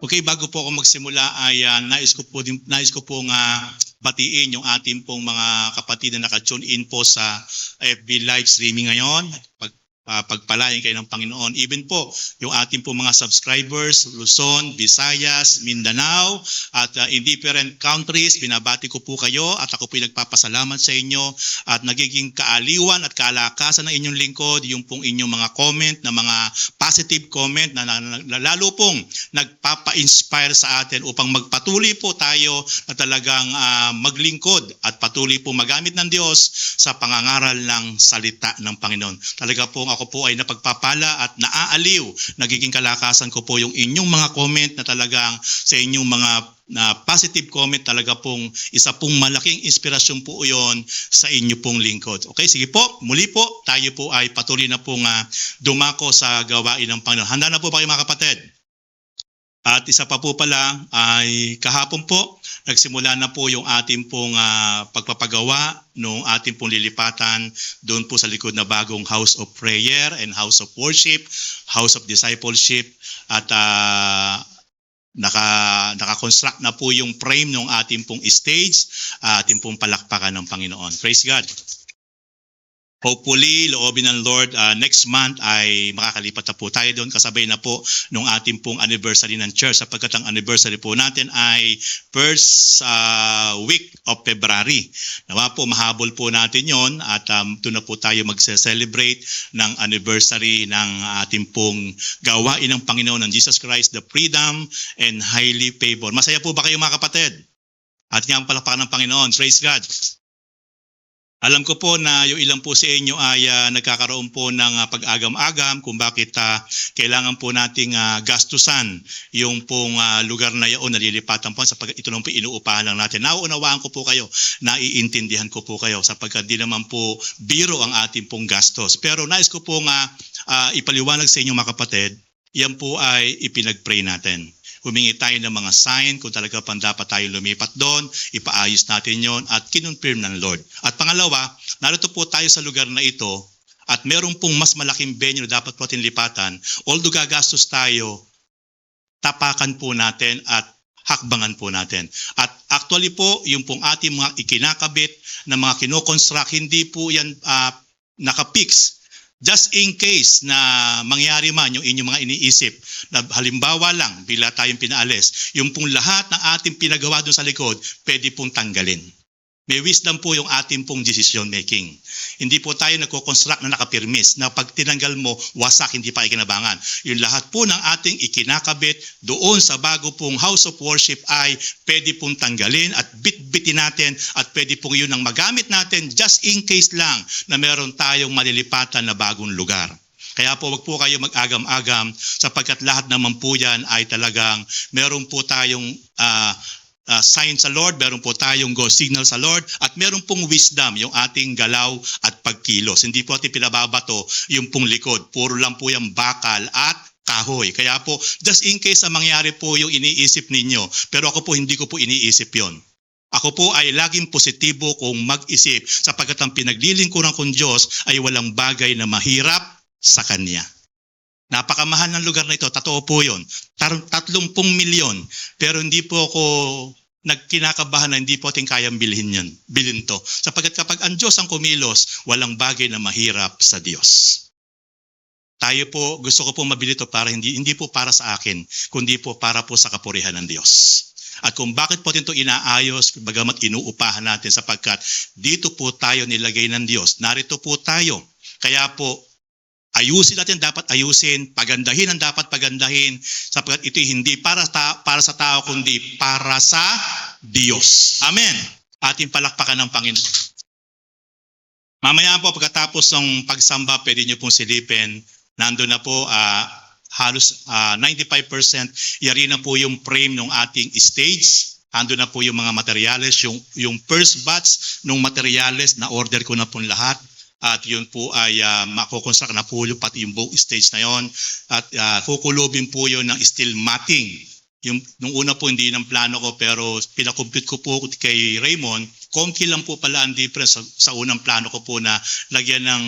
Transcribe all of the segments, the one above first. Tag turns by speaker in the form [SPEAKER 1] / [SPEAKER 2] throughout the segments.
[SPEAKER 1] Okay, bago po ako magsimula ay nais ko pong batiin yung ating pong mga kapatid na naka-tune in po sa FB live streaming ngayon. Pagpalain kayo ng Panginoon. Even po yung ating po mga subscribers, Luzon, Visayas, Mindanao, at in different countries, binabati ko po kayo at ako po nagpapasalamat sa inyo at nagiging kaaliwan at kalakasan ng inyong lingkod, yung pong inyong mga comment na mga positive comment na lalo pong nagpapa-inspire sa atin upang magpatuloy po tayo na talagang maglingkod at patuloy po magamit ng Diyos sa pangangaral ng salita ng Panginoon. Talaga po ako po ay napagpapala at naaaliw. Nagiging kalakasan ko po yung inyong mga comment na talagang sa inyong mga positive comment, talaga pong isa pong malaking inspirasyon po yon sa inyo pong lingkod. Okay, sige po, muli po, tayo po ay patuloy na pong dumako sa gawain ng Panginoon. Handa na po ba kayo mga kapatid? At isa pa po pala ay kahapon po, nagsimula na po yung ating pong pagpapagawa nung ating pong lilipatan doon po sa likod na bagong House of Prayer and House of Worship, House of Discipleship, at naka-construct na po yung frame ng ating pong stage, ating pong palakpakan ng Panginoon. Praise God! Hopefully, loobin ng Lord, next month ay makakalipat na po tayo doon. Kasabay na po nung ating pong anniversary ng church, sapagkat ang anniversary po natin ay first week of February. Nawa po, mahabol po natin yon at doon na po tayo magse-celebrate ng anniversary ng ating pong gawain ng Panginoon ng Jesus Christ, the freedom and highly favored. Masaya po ba kayo mga kapatid? At nga ang palakpakan ng Panginoon. Praise God! Alam ko po na yung ilang po sa inyo ay nagkakaroon po ng pag-agam-agam kung bakit kailangan po nating gastusan yung pong lugar na yun na lilipatan po sapagkat ito lang po inuupahan lang natin. Nauunawaan ko po kayo, naiintindihan ko po kayo sapagkat di naman po biro ang ating pong gastos. Pero nais ko po ipaliwanag sa inyo mga kapatid, yan po ay ipinag-pray natin. Humingi tayo ng mga sign kung talaga pang dapat tayo lumipat doon, ipaayos natin yon at kinonfirm ng Lord. At pangalawa, narito po tayo sa lugar na ito at meron pong mas malaking venue na dapat po ating lipatan. Although gagastos tayo, tapakan po natin at hakbangan po natin. At actually po, yung pong ating mga ikinakabit na mga kinoconstruct, hindi po yan nakapix. Just in case na mangyari man yung inyong mga iniisip, na halimbawa lang, bila tayong pinaalis, yung pong lahat ng ating pinagawa doon sa likod, pwede pong tanggalin. May wisdom po yung ating pong decision making. Hindi po tayo nagko-construct na nakapirmis, na pag tinanggal mo, wasak, hindi pa ikinabangan. Yung lahat po ng ating ikinakabit doon sa bago pong House of Worship ay pwede pong tanggalin at bit-bitin natin at pwede pong yun ang magamit natin just in case lang na meron tayong malilipatan na bagong lugar. Kaya po wag po kayo mag-agam-agam sapagkat lahat naman po yan ay talagang meron po tayong sign sa Lord, meron po tayong go signal sa Lord, at meron pong wisdom yung ating galaw at pagkilos. Hindi po ating pinababato yung pong likod. Puro lang po yung bakal at kahoy. Kaya po, just in case na mangyari po yung iniisip ninyo, pero ako po hindi ko po iniisip yon. Ako po ay laging positibo kung mag-isip sapagkat ang pinaglilingkuran kong Diyos ay walang bagay na mahirap sa Kanya. Napakamahal ng lugar na ito, totoo po yun. 30 milyon, pero hindi po ako nagkinakabahan na hindi po ating kayang bilhin to. Sapagkat kapag ang Diyos ang kumilos, walang bagay na mahirap sa Diyos. Tayo po, gusto ko po mabili to para hindi po para sa akin, kundi po para po sa kapurihan ng Diyos. At kung bakit po ito inaayos, bagamat inuupahan natin sapagkat dito po tayo nilagay ng Diyos. Narito po tayo. Kaya po, ayusin natin dapat ayusin, pagandahin ang dapat pagandahin, sapagkat ito hindi para sa tao, kundi para sa Diyos. Amen. Ating palakpakan ng Panginoon. Mamaya po, pagkatapos ng pagsamba, pwede nyo pong silipin, nandun na po, halos 95%, yari na po yung frame ng ating stage. Ando na po yung mga materyales, yung first batch ng materyales, na order ko na po lahat. At yun po ay makukonstruct na po yung pati yung buong stage na yon. At kukulubin po yun ng steel matting. Nung una po hindi ng plano ko pero pinakompute ko po kay Raymond, konti lang po pala ang difference sa unang plano ko po na lagyan ng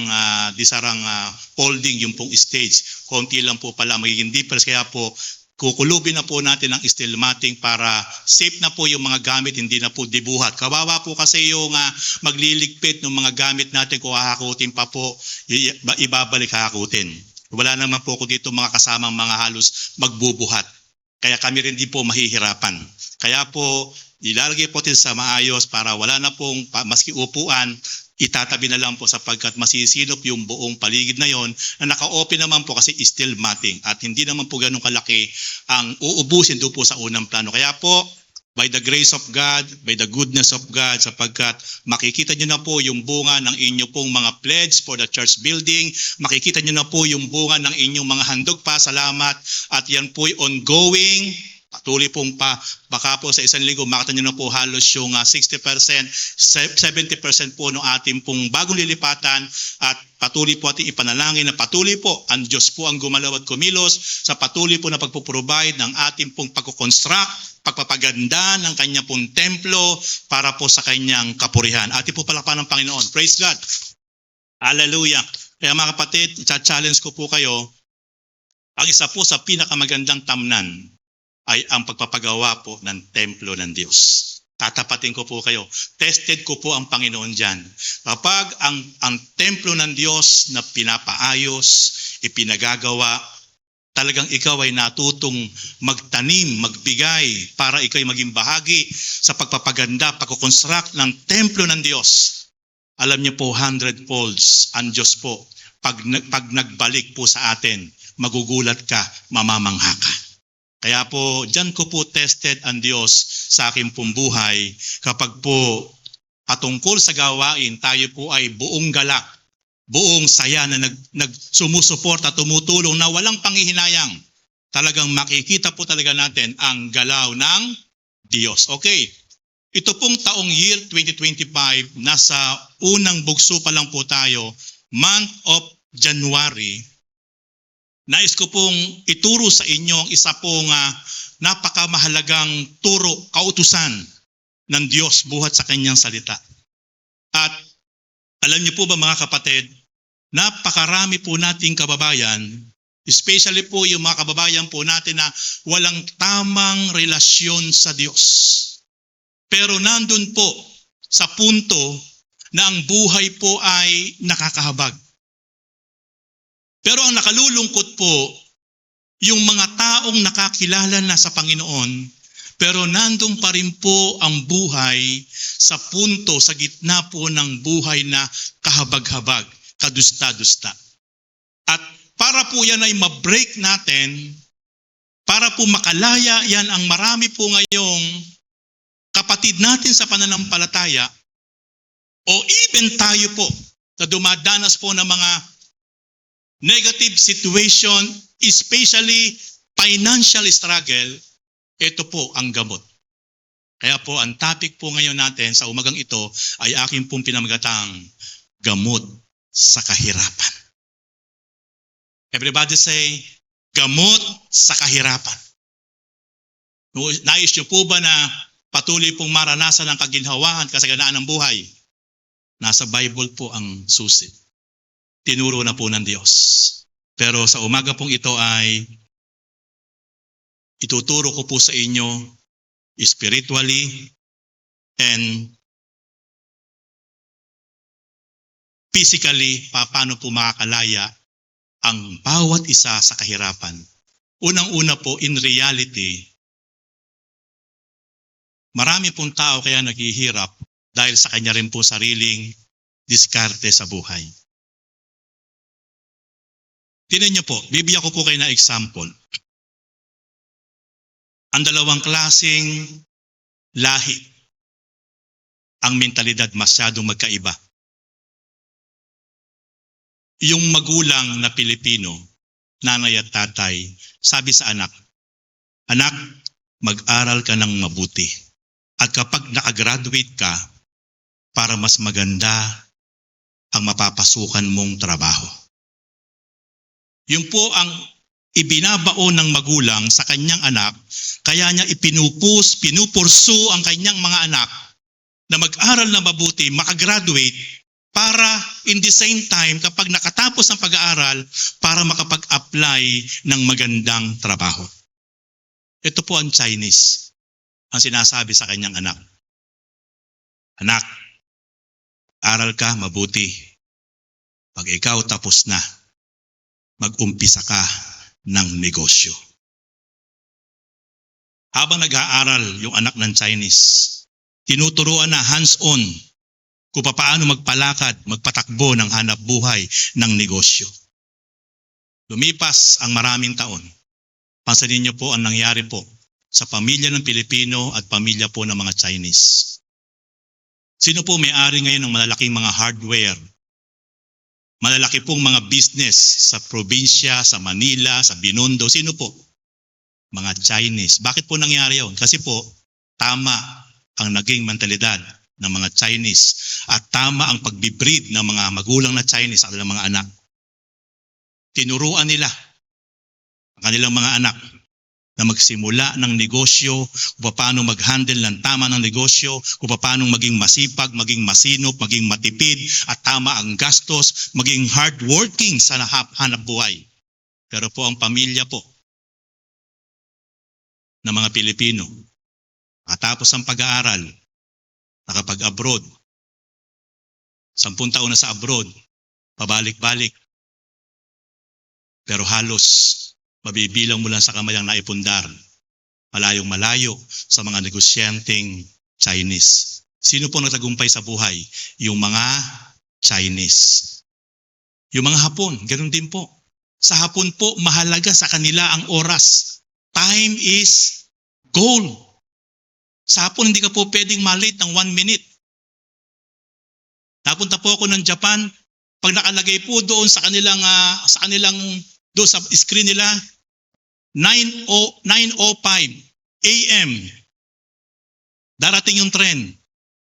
[SPEAKER 1] disarang folding yung pong stage. Konti lang po pala magiging difference kaya po kukulubin na po natin ang steel matting para safe na po yung mga gamit, hindi na po dibuhat. Kawawa po kasi yung magliligpit ng mga gamit natin kung hahakutin pa po, ibabalik hahakutin. Wala naman po ko dito mga kasamang mga halos magbubuhat. Kaya kami rin din po mahihirapan. Kaya po, ilalagay po natin sa maayos para wala na pong maski upuan, itatabi na lang po sapagkat masisinop yung buong paligid na yon na naka-open naman po kasi steel matting at hindi naman po ganun kalaki ang uubusin doon po sa unang plano. Kaya po, by the grace of God, by the goodness of God, sapagkat makikita nyo na po yung bunga ng inyo pong mga pledge for the church building, makikita nyo na po yung bunga ng inyong mga handog pa, salamat, at yan po'y ongoing. Patuloy pong baka po sa isang linggo, makita nyo na po halos yung 60%, 70% po ng ating pong bagong lilipatan at patuloy po ating ipanalangin na patuloy po ang Diyos po ang gumalaw at kumilos sa patuloy po na pagpuprovide ng ating pong pagkukonstruct, pagpapaganda ng kanya pong templo para po sa kanyang kapurihan. Ating po palakpakan ng Panginoon. Praise God. Hallelujah. Kaya mga kapatid, challenge ko po kayo, ang isa po sa pinakamagandang tamnan ay ang pagpapagawa po ng templo ng Diyos. Tatapatin ko po kayo. Tested ko po ang Panginoon dyan. Kapag ang templo ng Diyos na pinapaayos, ipinagagawa, talagang ikaw ay natutong magtanim, magbigay para ikaw ay maging bahagi sa pagpapaganda, pagkukonstruct ng templo ng Diyos. Alam niyo po, 100 folds ang Diyos po. Pag nagbalik po sa atin, magugulat ka, mamamangha ka. Kaya po, dyan ko po tested ang Diyos sa aking pong buhay. Kapag po patungkol sa gawain, tayo po ay buong galak, buong saya na sumusuporta, tumutulong na walang panghihinayang. Talagang makikita po talaga natin ang galaw ng Diyos. Okay, ito pong taong year 2025, nasa unang bugso pa lang po tayo, month of January. Nais ko pong ituro sa inyo ang isa pong napakamahalagang turo, kautusan ng Diyos buhat sa kanyang salita. At alam niyo po ba mga kapatid, napakarami po nating kababayan, especially po yung mga kababayan po natin na walang tamang relasyon sa Diyos. Pero nandun po sa punto na ang buhay po ay nakakahabag. Pero ang nakalulungkot po, yung mga taong nakakilala na sa Panginoon, pero nandun pa rin po ang buhay sa punto, sa gitna po ng buhay na kahabag-habag, kadusta-dusta. At para po yan ay ma-break natin, para po makalaya yan ang marami po ngayong kapatid natin sa pananampalataya, o even tayo po na dumadanas po ng mga negative situation, especially financial struggle, ito po ang gamot. Kaya po ang topic po ngayon natin sa umagang ito ay aking pong pinamagatang gamot sa kahirapan. Everybody say, gamot sa kahirapan. Nais niyo po ba na patuloy pong maranasan ng kaginhawaan, kasaganaan ng buhay? Nasa Bible po ang susi. Tinuro na po ng Diyos. Pero sa umaga pong ito ay ituturo ko po sa inyo spiritually and physically paano po makakalaya ang bawat isa sa kahirapan. Unang-una po, in reality, marami pong tao kaya naghihirap dahil sa kanya rin po sariling diskarte sa buhay. Tingnan niyo po, bibigyan ko po kayo na example. Ang dalawang klaseng lahi, ang mentalidad masyadong magkaiba. Yung magulang na Pilipino, nanay at tatay, sabi sa anak, anak, mag-aral ka ng mabuti. At kapag nakagraduate ka, para mas maganda ang mapapasukan mong trabaho. Yun po ang ibinabaon ng magulang sa kanyang anak, kaya niya pinupursu ang kanyang mga anak na mag-aral na mabuti, makagraduate, para in the same time, kapag nakatapos ang pag-aaral, para makapag-apply ng magandang trabaho. Ito po ang Chinese. Ang sinasabi sa kanyang anak. Anak, aral ka mabuti. Pag ikaw tapos na, mag-umpisa ka ng negosyo. Habang nag-aaral yung anak ng Chinese, tinuturuan na hands-on kung paano magpalakad, magpatakbo ng hanap buhay ng negosyo. Lumipas ang maraming taon. Pansinin niyo po ang nangyari po sa pamilya ng Pilipino at pamilya po ng mga Chinese. Sino po may-ari ngayon ng malalaking mga hardware? Malalaki pong mga business sa probinsya, sa Manila, sa Binondo. Sino po? Mga Chinese. Bakit po nangyari yun? Kasi po, tama ang naging mentalidad ng mga Chinese at tama ang pagbibreed ng mga magulang na Chinese sa kanilang mga anak. Tinuruan nila ang kanilang mga anak na magsimula ng negosyo, kung paano mag-handle ng tama ng negosyo, kung paano maging masipag, maging masinop, maging matipid, at tama ang gastos, maging hardworking sa hanap buhay. Pero po ang pamilya po ng mga Pilipino, matapos ang pag-aaral, nakapag-abroad, 10 taon na sa abroad, pabalik-balik, pero halos mabibilang mo lang sa kamay ang naipundar, malayong malayo sa mga negosyanteng Chinese. Sino po nagtagumpay sa buhay? Yung mga Chinese. Yung mga Hapon, ganun din po. Sa Hapon po, mahalaga sa kanila ang oras. Time is gold. Sa Hapon, hindi ka po pwedeng malate ng 1 minute. Napunta po ako ng Japan, pag nakalagay po doon sa kanilang doon sa screen nila, 9:05 AM. Darating yung tren.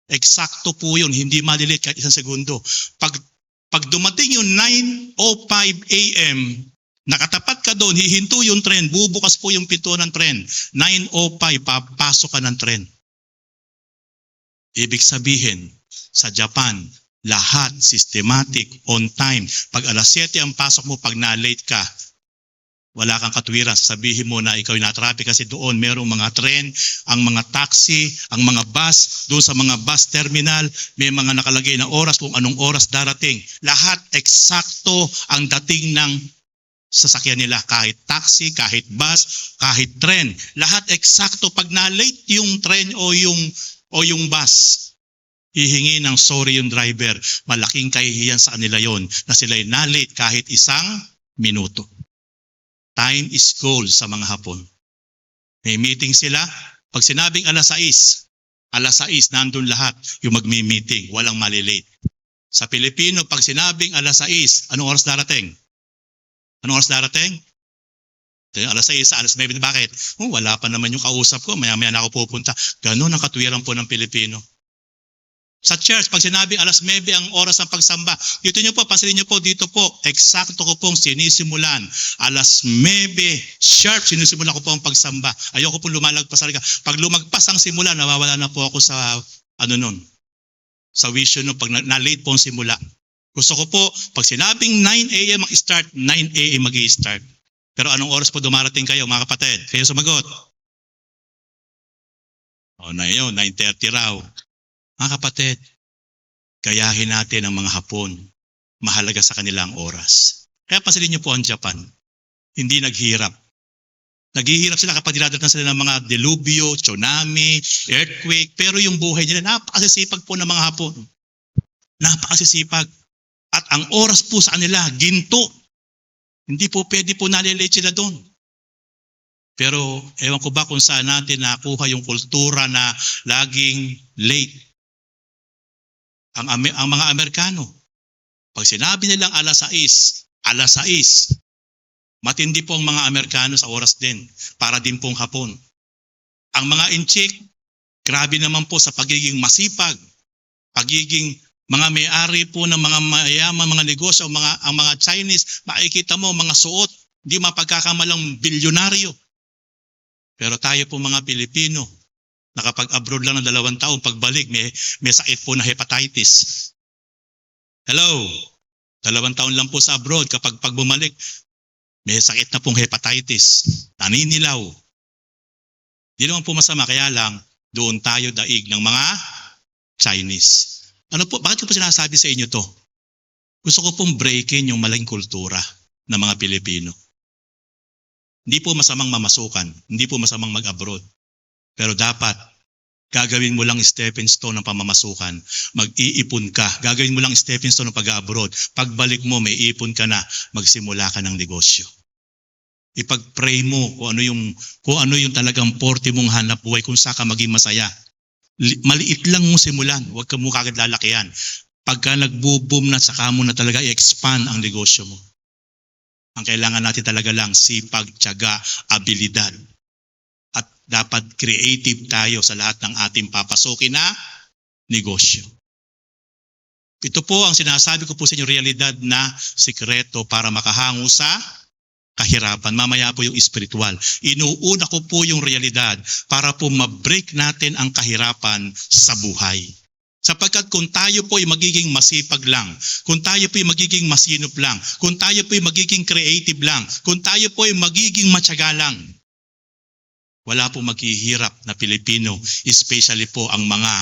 [SPEAKER 1] Eksakto po yun, hindi malilit kahit isang segundo. Pag dumating yung 9:05 AM, nakatapat ka doon, hihinto yung tren, bubukas po yung pinto ng tren. 9:05, papasok ka ng tren. Ibig sabihin, sa Japan, lahat systematic, on time. Pag alas 7 ang pasok mo, pag na-late ka, wala kang katwiran. Sabihin mo na ikaw yung na-traffic kasi doon merong mga tren, ang mga taxi, ang mga bus, doon sa mga bus terminal, may mga nakalagay na oras kung anong oras darating. Lahat eksakto ang dating ng sasakyan nila, kahit taxi, kahit bus, kahit tren. Lahat eksakto. Pag na-late yung tren o yung bus, hihingi ng sorry yung driver. Malaking kahihiyan sa kanila yon na sila'y na-late kahit isang minuto. Time is gold sa mga Hapon. May meeting sila. Pag sinabing alas 6, nandun lahat yung magmi-meeting. Walang malilate. Sa Pilipino, pag sinabing alas 6, anong oras darating? Anong oras darating? Alas 6, alas 9. Bakit? Wala pa naman yung kausap ko. Maya-maya na ako pupunta. Ganon ang katwiran po ng Pilipino. Sa church, pag sinabing alas 9 ang oras ng pagsamba, dito nyo po, pansinin nyo po, dito po, eksakto ko pong sinisimulan. Alas 9, sharp, sinisimulan ko po ang pagsamba. Ayoko pong lumalagpas talaga. Pag lumagpas ang simula, nawawala na po ako sa, sa vision no, pag na-late po ang simula. Gusto ko po, pag sinabing 9 AM ang start, 9 AM mag-i-start. Pero anong oras po dumarating kayo, mga kapatid? Kayo sumagot. Na yun, 9:30 raw. Mga kapatid, gayahin natin ang mga Hapon. Mahalaga sa kanilang oras. Kaya pansinin niyo po ang Japan. Hindi naghirap. Naghihirap sila kapag dinadating sila ng mga delubyo, tsunami, earthquake. Pero yung buhay nila, napakasisipag po ng mga Hapon. Napakasisipag. At ang oras po sa kanila, ginto. Hindi po pwede po nalilate sila doon. Pero ewan ko ba kung saan natin nakuha yung kultura na laging late. Ang mga Amerikano, pag sinabi nilang alas 6, matindi po ang mga Amerikano sa oras din, para din pong Hapon. Ang mga Inchik, grabe naman po sa pagiging masipag, pagiging mga may-ari po ng mga mayaman, mga negosyo, ang mga Chinese, makikita mo, mga suot, hindi mapagkakamalang bilyonaryo. Pero tayo po mga Pilipino, nakapag-abroad lang ng 2 taon, pagbalik, may sakit po na hepatitis. Hello? 2 taon lang po sa abroad, kapag bumalik, may sakit na pong hepatitis. Naninilaw. Di naman po masama, kaya lang doon tayo daig ng mga Chinese. Ano po, bakit ko po sinasabi sa inyo to? Gusto ko pong breakin yung maling kultura ng mga Pilipino. Hindi po masamang mamasukan, hindi po masamang mag-abroad. Pero dapat, gagawin mo lang stepping stone ng pamamasukan, mag-iipon ka, gagawin mo lang stepping stone ng pag-abroad. Pagbalik mo, may ipon ka na, magsimula ka ng negosyo. Ipag-pray mo kung ano yung talagang forte mong hanap buhay, kung saan ka maging masaya. Maliit lang mong simulan, huwag ka mo kagad lalakihan. Pagka nagbo-boom na, saka mo na talaga i-expand ang negosyo mo. Ang kailangan natin talaga lang sipag, tiyaga, abilidad. At dapat creative tayo sa lahat ng ating papasukin na negosyo. Ito po ang sinasabi ko po sa inyo, realidad na sikreto para makahango sa kahirapan. Mamaya po yung spiritual. Inuuna ko po yung realidad para po ma-break natin ang kahirapan sa buhay. Sapagkat kung tayo po ay magiging masipag lang, kung tayo po ay magiging masinop lang, kung tayo po ay magiging creative lang, kung tayo po ay magiging matyaga lang, wala po maghihirap na Pilipino, especially po ang mga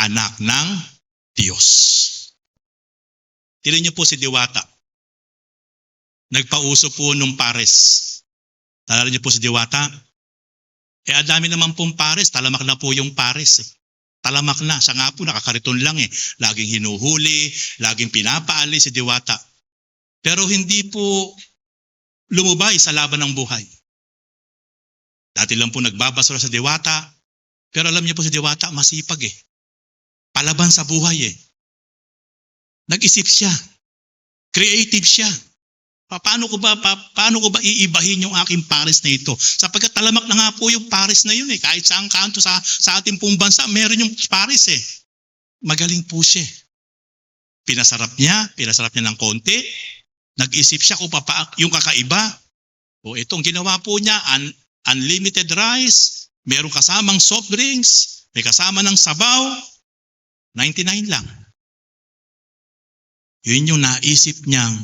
[SPEAKER 1] anak ng Diyos. Tignan niyo po si Diwata. Nagpauso po nung pares. Tala niyo po si Diwata. Adami naman pong pares, talamak na po yung pares. Talamak na, siya nga po nakakariton lang Laging hinuhuli, laging pinapaali si Diwata. Pero hindi po lumubay sa laban ng buhay. Dati lang po nagbabasura sa Diwata, pero alam niyo po si Diwata, masipag Palaban sa buhay Nag-isip siya. Creative siya. Paano ko ba iibahin yung aking pares na ito? Sapagkat talamak na nga po yung pares na yun Kahit saan kanto sa ating pong bansa, meron yung pares Magaling po siya. Pinasarap niya ng konti. Nag-isip siya kung yung kakaiba. Itong ginawa po niya, unlimited rice, merong kasamang soft drinks, may kasama ng sabaw, 99 lang. Yun yung naisip niyang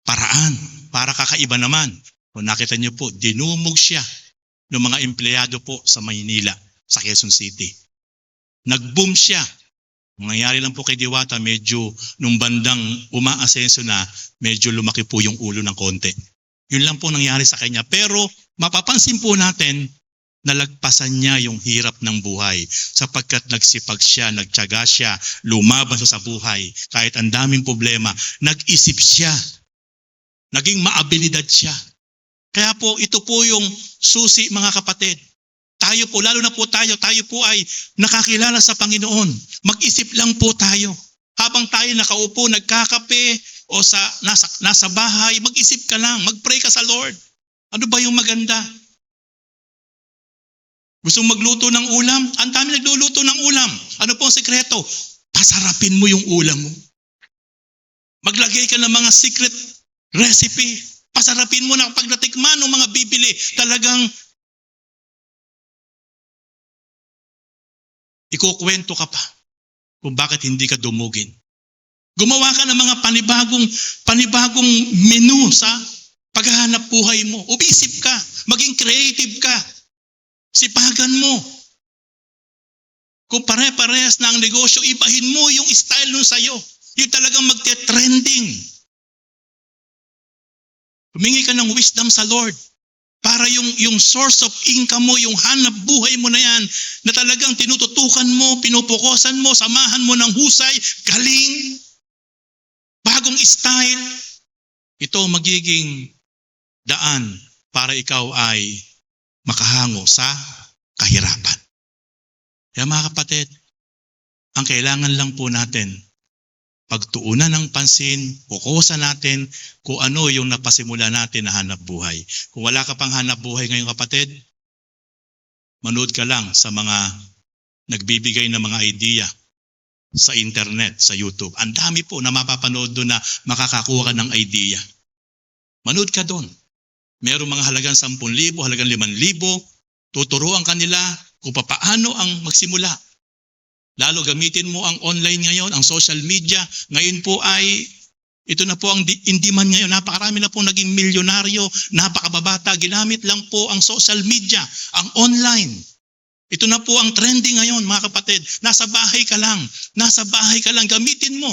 [SPEAKER 1] paraan para kakaiba naman. Kung nakita niyo po, dinumog siya ng mga empleyado po sa Maynila, sa Quezon City. Nag-boom siya. Nangyari lang po kay Diwata, medyo nung bandang umaasenso na, medyo lumaki po yung ulo ng konti. Yun lang po nangyari sa kanya. Pero mapapansin po natin, nalagpasan niya yung hirap ng buhay sapagkat nagsipag siya, nagtiyaga siya, lumaban siya sa buhay. Kahit ang daming problema, nag-isip siya. Naging maabilidad siya. Kaya po, ito po yung susi mga kapatid. Tayo po, lalo na po tayo po ay nakakilala sa Panginoon. Mag-isip lang po tayo. Habang tayo nakaupo, nagkakape, o nasa bahay, mag-isip ka lang, mag-pray ka sa Lord. Ano ba yung maganda? Gusto mong magluto ng ulam? Ang dami nagluluto ng ulam. Ano po ang sekreto? Pasarapin mo yung ulam mo. Maglagay ka ng mga secret recipe. Pasarapin mo na pag natikman ng mga bibili. Talagang ikukwento ka pa kung bakit hindi ka dumugin. Gumawa ka ng mga panibagong menu sa paghahanap buhay mo. Umisip ka. Maging creative ka. Sipagan mo. Kung pare-parehas na ang negosyo, ibahin mo yung style nun sa'yo. Yung talagang magte-trending. Humingi ka ng wisdom sa Lord para yung source of income mo, yung hanap buhay mo na yan, na talagang tinututukan mo, pinupukosan mo, samahan mo ng husay, galing, bagong style. Ito magiging daan para ikaw ay makahango sa kahirapan. Kaya mga kapatid, ang kailangan lang po natin, pagtuunan ng pansin, kukusa natin kung ano yung napasimula natin na hanap buhay. Kung wala ka pang hanap buhay ngayon kapatid, manood ka lang sa mga nagbibigay ng mga idea sa internet, sa YouTube. Ang dami po na mapapanood doon na makakakuha ka ng idea. Manood ka doon. Merong mga halagang 10,000, halagang 5,000, tuturuan ka nila kung paano ang magsimula. Lalo gamitin mo ang online ngayon, ang social media. Ngayon po ay, ito na po ang in-demand ngayon. Napakarami na po naging milyonaryo, napakababata. Ginamit lang po ang social media, ang online. Ito na po ang trending ngayon, mga kapatid. Nasa bahay ka lang. Nasa bahay ka lang. Gamitin mo.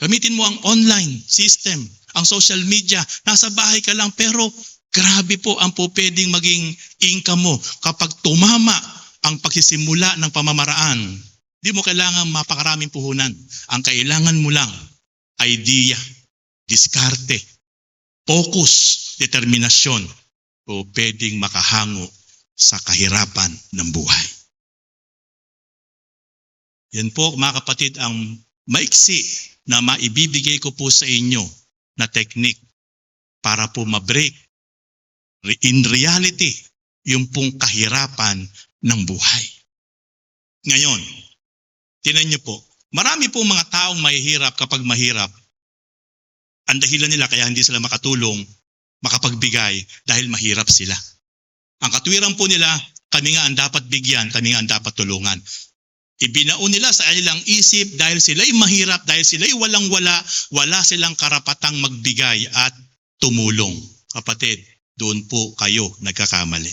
[SPEAKER 1] Gamitin mo ang online system, ang social media. Nasa bahay ka lang, pero grabe po ang po pwedeng maging income mo kapag tumama ang pagsisimula ng pamamaraan. Di mo kailangan mapakaraming puhunan. Ang kailangan mo lang, idea, diskarte, focus, determinasyon, o pwedeng makahango sa kahirapan ng buhay. Yan po, mga kapatid, ang maiksi na maibibigay ko po sa inyo na technique para po ma-break in reality yung pong kahirapan ng buhay. Ngayon, tinan niyo po, marami po mga taong mahihirap kapag mahirap. Ang dahilan nila kaya hindi sila makatulong, makapagbigay dahil mahirap sila. Ang katwiran po nila, kami nga ang dapat bigyan, kami nga ang dapat tulungan. Ibinaon nila sa kanilang isip dahil sila'y mahirap, dahil sila'y walang-wala, wala silang karapatang magbigay at tumulong. Kapatid, doon po kayo nagkakamali.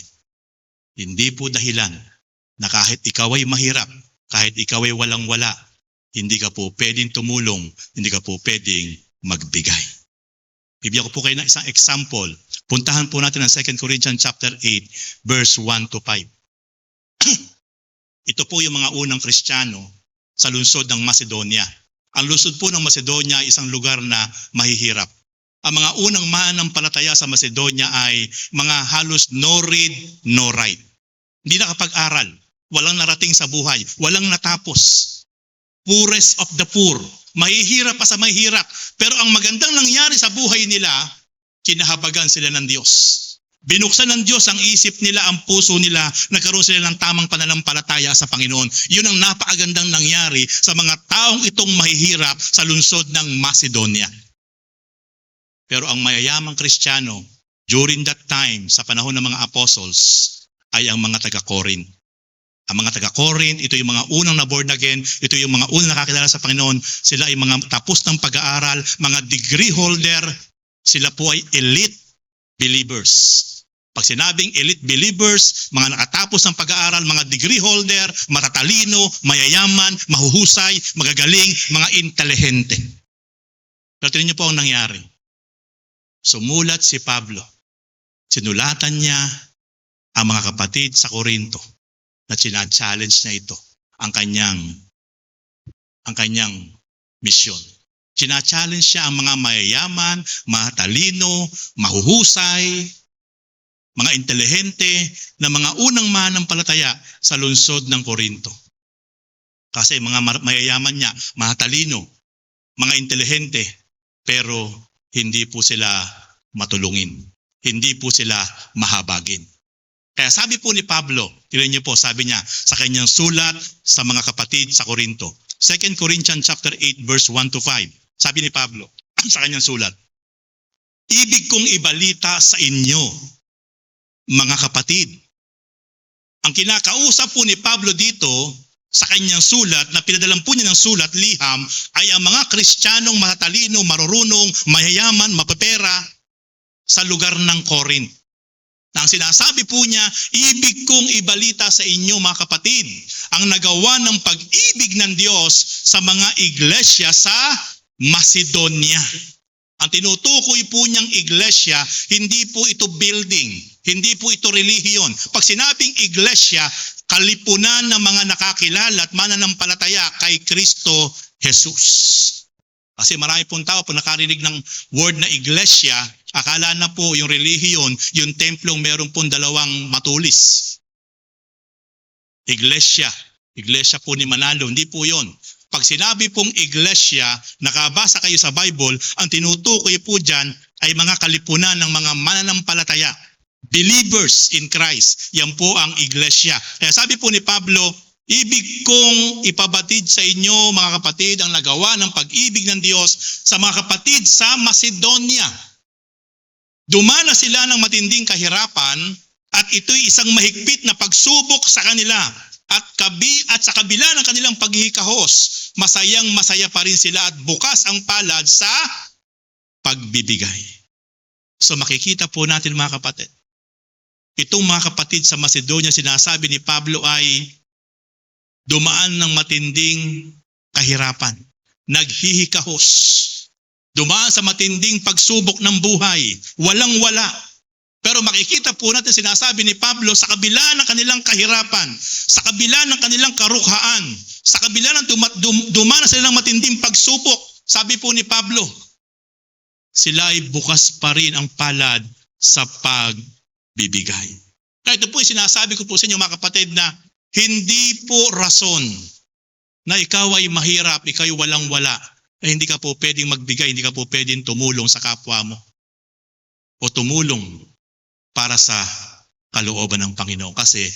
[SPEAKER 1] Hindi po dahilan na kahit ikaw ay mahirap, kahit ikaw ay walang-wala, hindi ka po pwedeng tumulong, hindi ka po pwedeng magbigay. Bibigyan ko po kayo ng isang example. Puntahan po natin ang 2 Corinthians chapter 8, verse 1 to 5. Ito po yung mga unang Kristiyano sa lungsod ng Macedonia. Ang lungsod po ng Macedonia ay isang lugar na mahihirap. Ang mga unang mananampalataya sa Macedonia ay mga halos no read, no write. Hindi nakapag-aral, walang narating sa buhay, walang natapos. Poorest of the poor. Mahihirap pa sa mahihirap. Pero ang magandang nangyari sa buhay nila, kinahabagan sila ng Diyos. Binuksan ng Diyos ang isip nila, ang puso nila, nagkaroon sila ng tamang pananampalataya sa Panginoon. Yun ang napakagandang nangyari sa mga taong itong mahihirap sa lungsod ng Macedonia. Pero ang mayayamang Kristiyano, during that time, sa panahon ng mga apostles, ay ang mga taga-Corinth. Ang mga taga-Corinth, ito yung mga unang na-born again, ito yung mga unang nakakilala sa Panginoon, sila ay mga tapos ng pag-aaral, mga degree holder, sila po ay elite believers. Pag sinabing elite believers, mga nakatapos ng pag-aaral, mga degree holder, matatalino, mayayaman, mahuhusay, magagaling, mga intelihente. Pero tingnan niyo po ang nangyari. Sumulat si Pablo. Sinulatan niya ang mga kapatid sa Korinto na challenge na ito ang kanyang misyon. Challenge siya ang mga mayayaman, matalino, mahuhusay, mga intelihente na mga unang mananampalataya sa lungsod ng Korinto. Kasi mga mayayaman niya, matalino, mga intelihente, pero hindi po sila matulungin. Hindi po sila mahabagin. Kaya sabi po ni Pablo, tingnan niyo po, sabi niya sa kanyang sulat sa mga kapatid sa Korinto, 2 Corinthians chapter 8 verse 1 to 5. Sabi ni Pablo sa kanyang sulat, ibig kong ibalita sa inyo, mga kapatid. Ang kinakausap po ni Pablo dito sa kanyang sulat, na pinadalan po niya ng sulat, liham, ay ang mga Kristiyanong matatalino, marurunong, mayayaman, mapapera sa lugar ng Corinth. Na ang sinasabi po niya, ibig kong ibalita sa inyo, mga kapatid, ang nagawa ng pag-ibig ng Diyos sa mga iglesia sa Macedonia. Ang tinutukoy po niyang iglesia, hindi po ito building, hindi po ito relihiyon. Pag sinabing iglesia, kalipunan ng mga nakakilala at mananampalataya kay Kristo Jesus. Kasi marami pong tao po nakarinig ng word na iglesia, akala na po yung relihiyon, yung templong meron pong dalawang matulis. Iglesia po ni Manalo, hindi po yon. Pag sinabi pong iglesia, nakabasa kayo sa Bible, ang tinutukoy po dyan ay mga kalipunan ng mga mananampalataya. Believers in Christ. Yan po ang iglesia. Kaya sabi po ni Pablo, ibig kong ipabatid sa inyo, mga kapatid, ang nagawa ng pag-ibig ng Diyos sa mga kapatid sa Macedonia. Dumana sila ng matinding kahirapan at ito'y isang mahigpit na pagsubok sa kanila. At sa kabila ng kanilang paghihikahos, masayang-masaya pa rin sila at bukas ang palad sa pagbibigay. So makikita po natin, mga kapatid, itong mga kapatid sa Macedonia, sinasabi ni Pablo ay dumaan ng matinding kahirapan, naghihikahos, dumaan sa matinding pagsubok ng buhay, walang-wala. Pero makikita po natin sinasabi ni Pablo, sa kabila ng kanilang kahirapan, sa kabila ng kanilang karukhaan, sa kabila ng dumaan sa nilang matinding pagsubok, sabi po ni Pablo, sila ay bukas pa rin ang palad sa pagbibigay. Kaya ito po yung sinasabi ko po sa inyo mga kapatid na hindi po rason na ikaw ay mahirap, ikaw ay walang-wala, ay hindi ka po pwedeng magbigay, hindi ka po pwedeng tumulong sa kapwa mo o tumulong para sa kalooban ng Panginoon. Kasi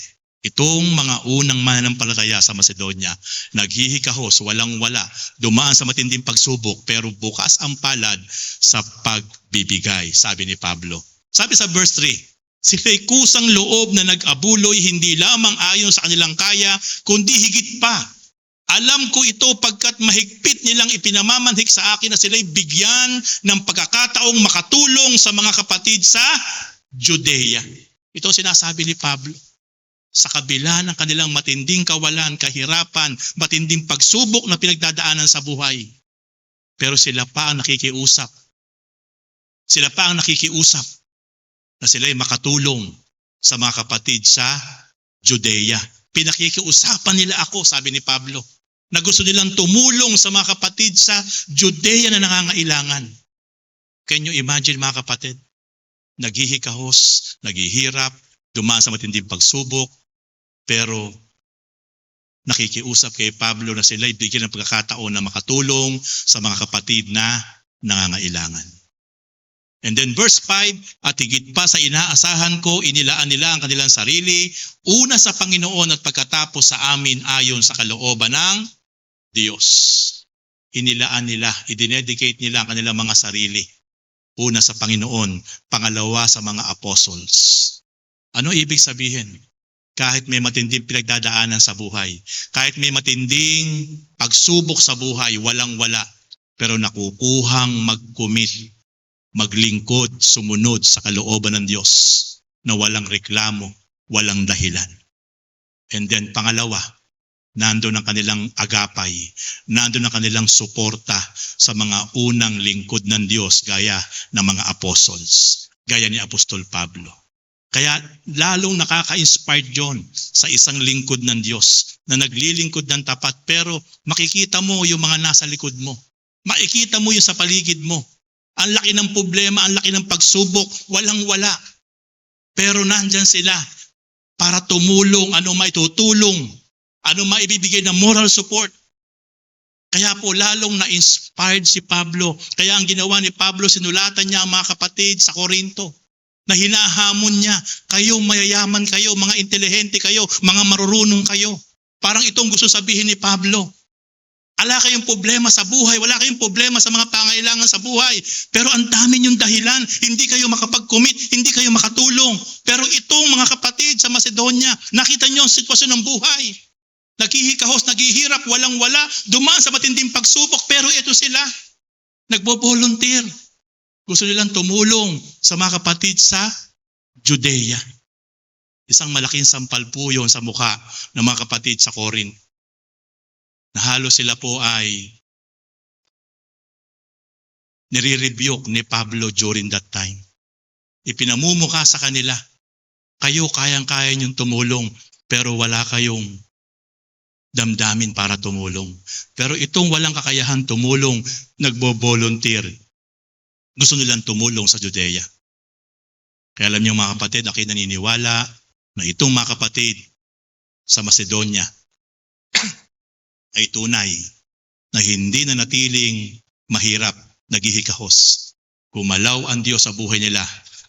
[SPEAKER 1] itong mga unang mananampalataya sa Macedonia, naghihikahos, walang-wala, dumaan sa matinding pagsubok, pero bukas ang palad sa pagbibigay, sabi ni Pablo. Sabi sa verse 3, sila'y kusang loob na nag-abuloy, hindi lamang ayon sa kanilang kaya, kundi higit pa. Alam ko ito pagkat mahigpit nilang ipinamamanhik sa akin na sila'y bigyan ng pagkakataong makatulong sa mga kapatid sa Judea. Ito sinasabi ni Pablo. Sa kabila ng kanilang matinding kawalan, kahirapan, matinding pagsubok na pinagdadaanan sa buhay. Pero sila pa ang nakikiusap. Sila pa ang nakikiusap na sila'y makatulong sa mga kapatid sa Judea. Pinakikiusapan nila ako, sabi ni Pablo, na gusto nilang tumulong sa mga kapatid sa Judea na nangangailangan. Can you imagine mga kapatid? Naghihikahos, naghihirap, dumaan sa matinding pagsubok, pero nakikiusap kay Pablo na sila'y bigyan ng pagkakataon na makatulong sa mga kapatid na nangangailangan. And then verse 5, at higit pa sa inaasahan ko, inilaan nila ang kanilang sarili, una sa Panginoon at pagkatapos sa amin ayon sa kalooban ng Diyos. Inilaan nila, idinedicate nila ang kanilang mga sarili. Una sa Panginoon, pangalawa sa mga apostles. Ano ibig sabihin? Kahit may matinding pinagdadaanan sa buhay, kahit may matinding pagsubok sa buhay, walang-wala, pero nakukuhang mag-commit, maglingkod, sumunod sa kalooban ng Diyos na walang reklamo, walang dahilan. And then pangalawa, nandun ang kanilang agapay, nandun ang kanilang suporta sa mga unang lingkod ng Diyos gaya ng mga apostles, gaya ni Apostol Pablo. Kaya lalong nakaka-inspired yun sa isang lingkod ng Diyos na naglilingkod ng tapat, pero makikita mo yung mga nasa likod mo. Makikita mo yung sa paligid mo. Ang laki ng problema, ang laki ng pagsubok, walang-wala. Pero nandyan sila para tumulong, ano maitutulong, ano maibibigay na moral support. Kaya po lalong na-inspired si Pablo. Kaya ang ginawa ni Pablo, sinulatan niya ang mga kapatid sa Korinto na hinahamon niya, kayo mayayaman kayo, mga intelihente kayo, mga marurunong kayo. Parang itong gusto sabihin ni Pablo. Wala kayong problema sa buhay, wala kayong problema sa mga pangailangan sa buhay. Pero ang dami niyong dahilan, hindi kayo makapag-commit, hindi kayo makatulong. Pero itong mga kapatid sa Macedonia, nakita niyo ang sitwasyon ng buhay. Naghihikahos, naghihirap, walang-wala, dumaan sa matinding pagsubok, pero ito sila, nagbo-volunteer. Gusto nilang tumulong sa mga kapatid sa Judea. Isang malaking sampal po yun sa mukha ng mga kapatid sa Corinth. Na halos sila po ay nire-rebuke ni Pablo during that time. Ipinamumukha sa kanila, kayo kayang-kaya niyong tumulong, pero wala kayong damdamin para tumulong. Pero itong walang kakayahan tumulong, nagbo-volunteer. Gusto nilang tumulong sa Judea. Kaya alam niyo mga kapatid, ako'y naniniwala na itong mga kapatid sa Macedonia ay tunay na hindi na natiling mahirap, naghihikahos. Gumalaw ang Diyos sa buhay nila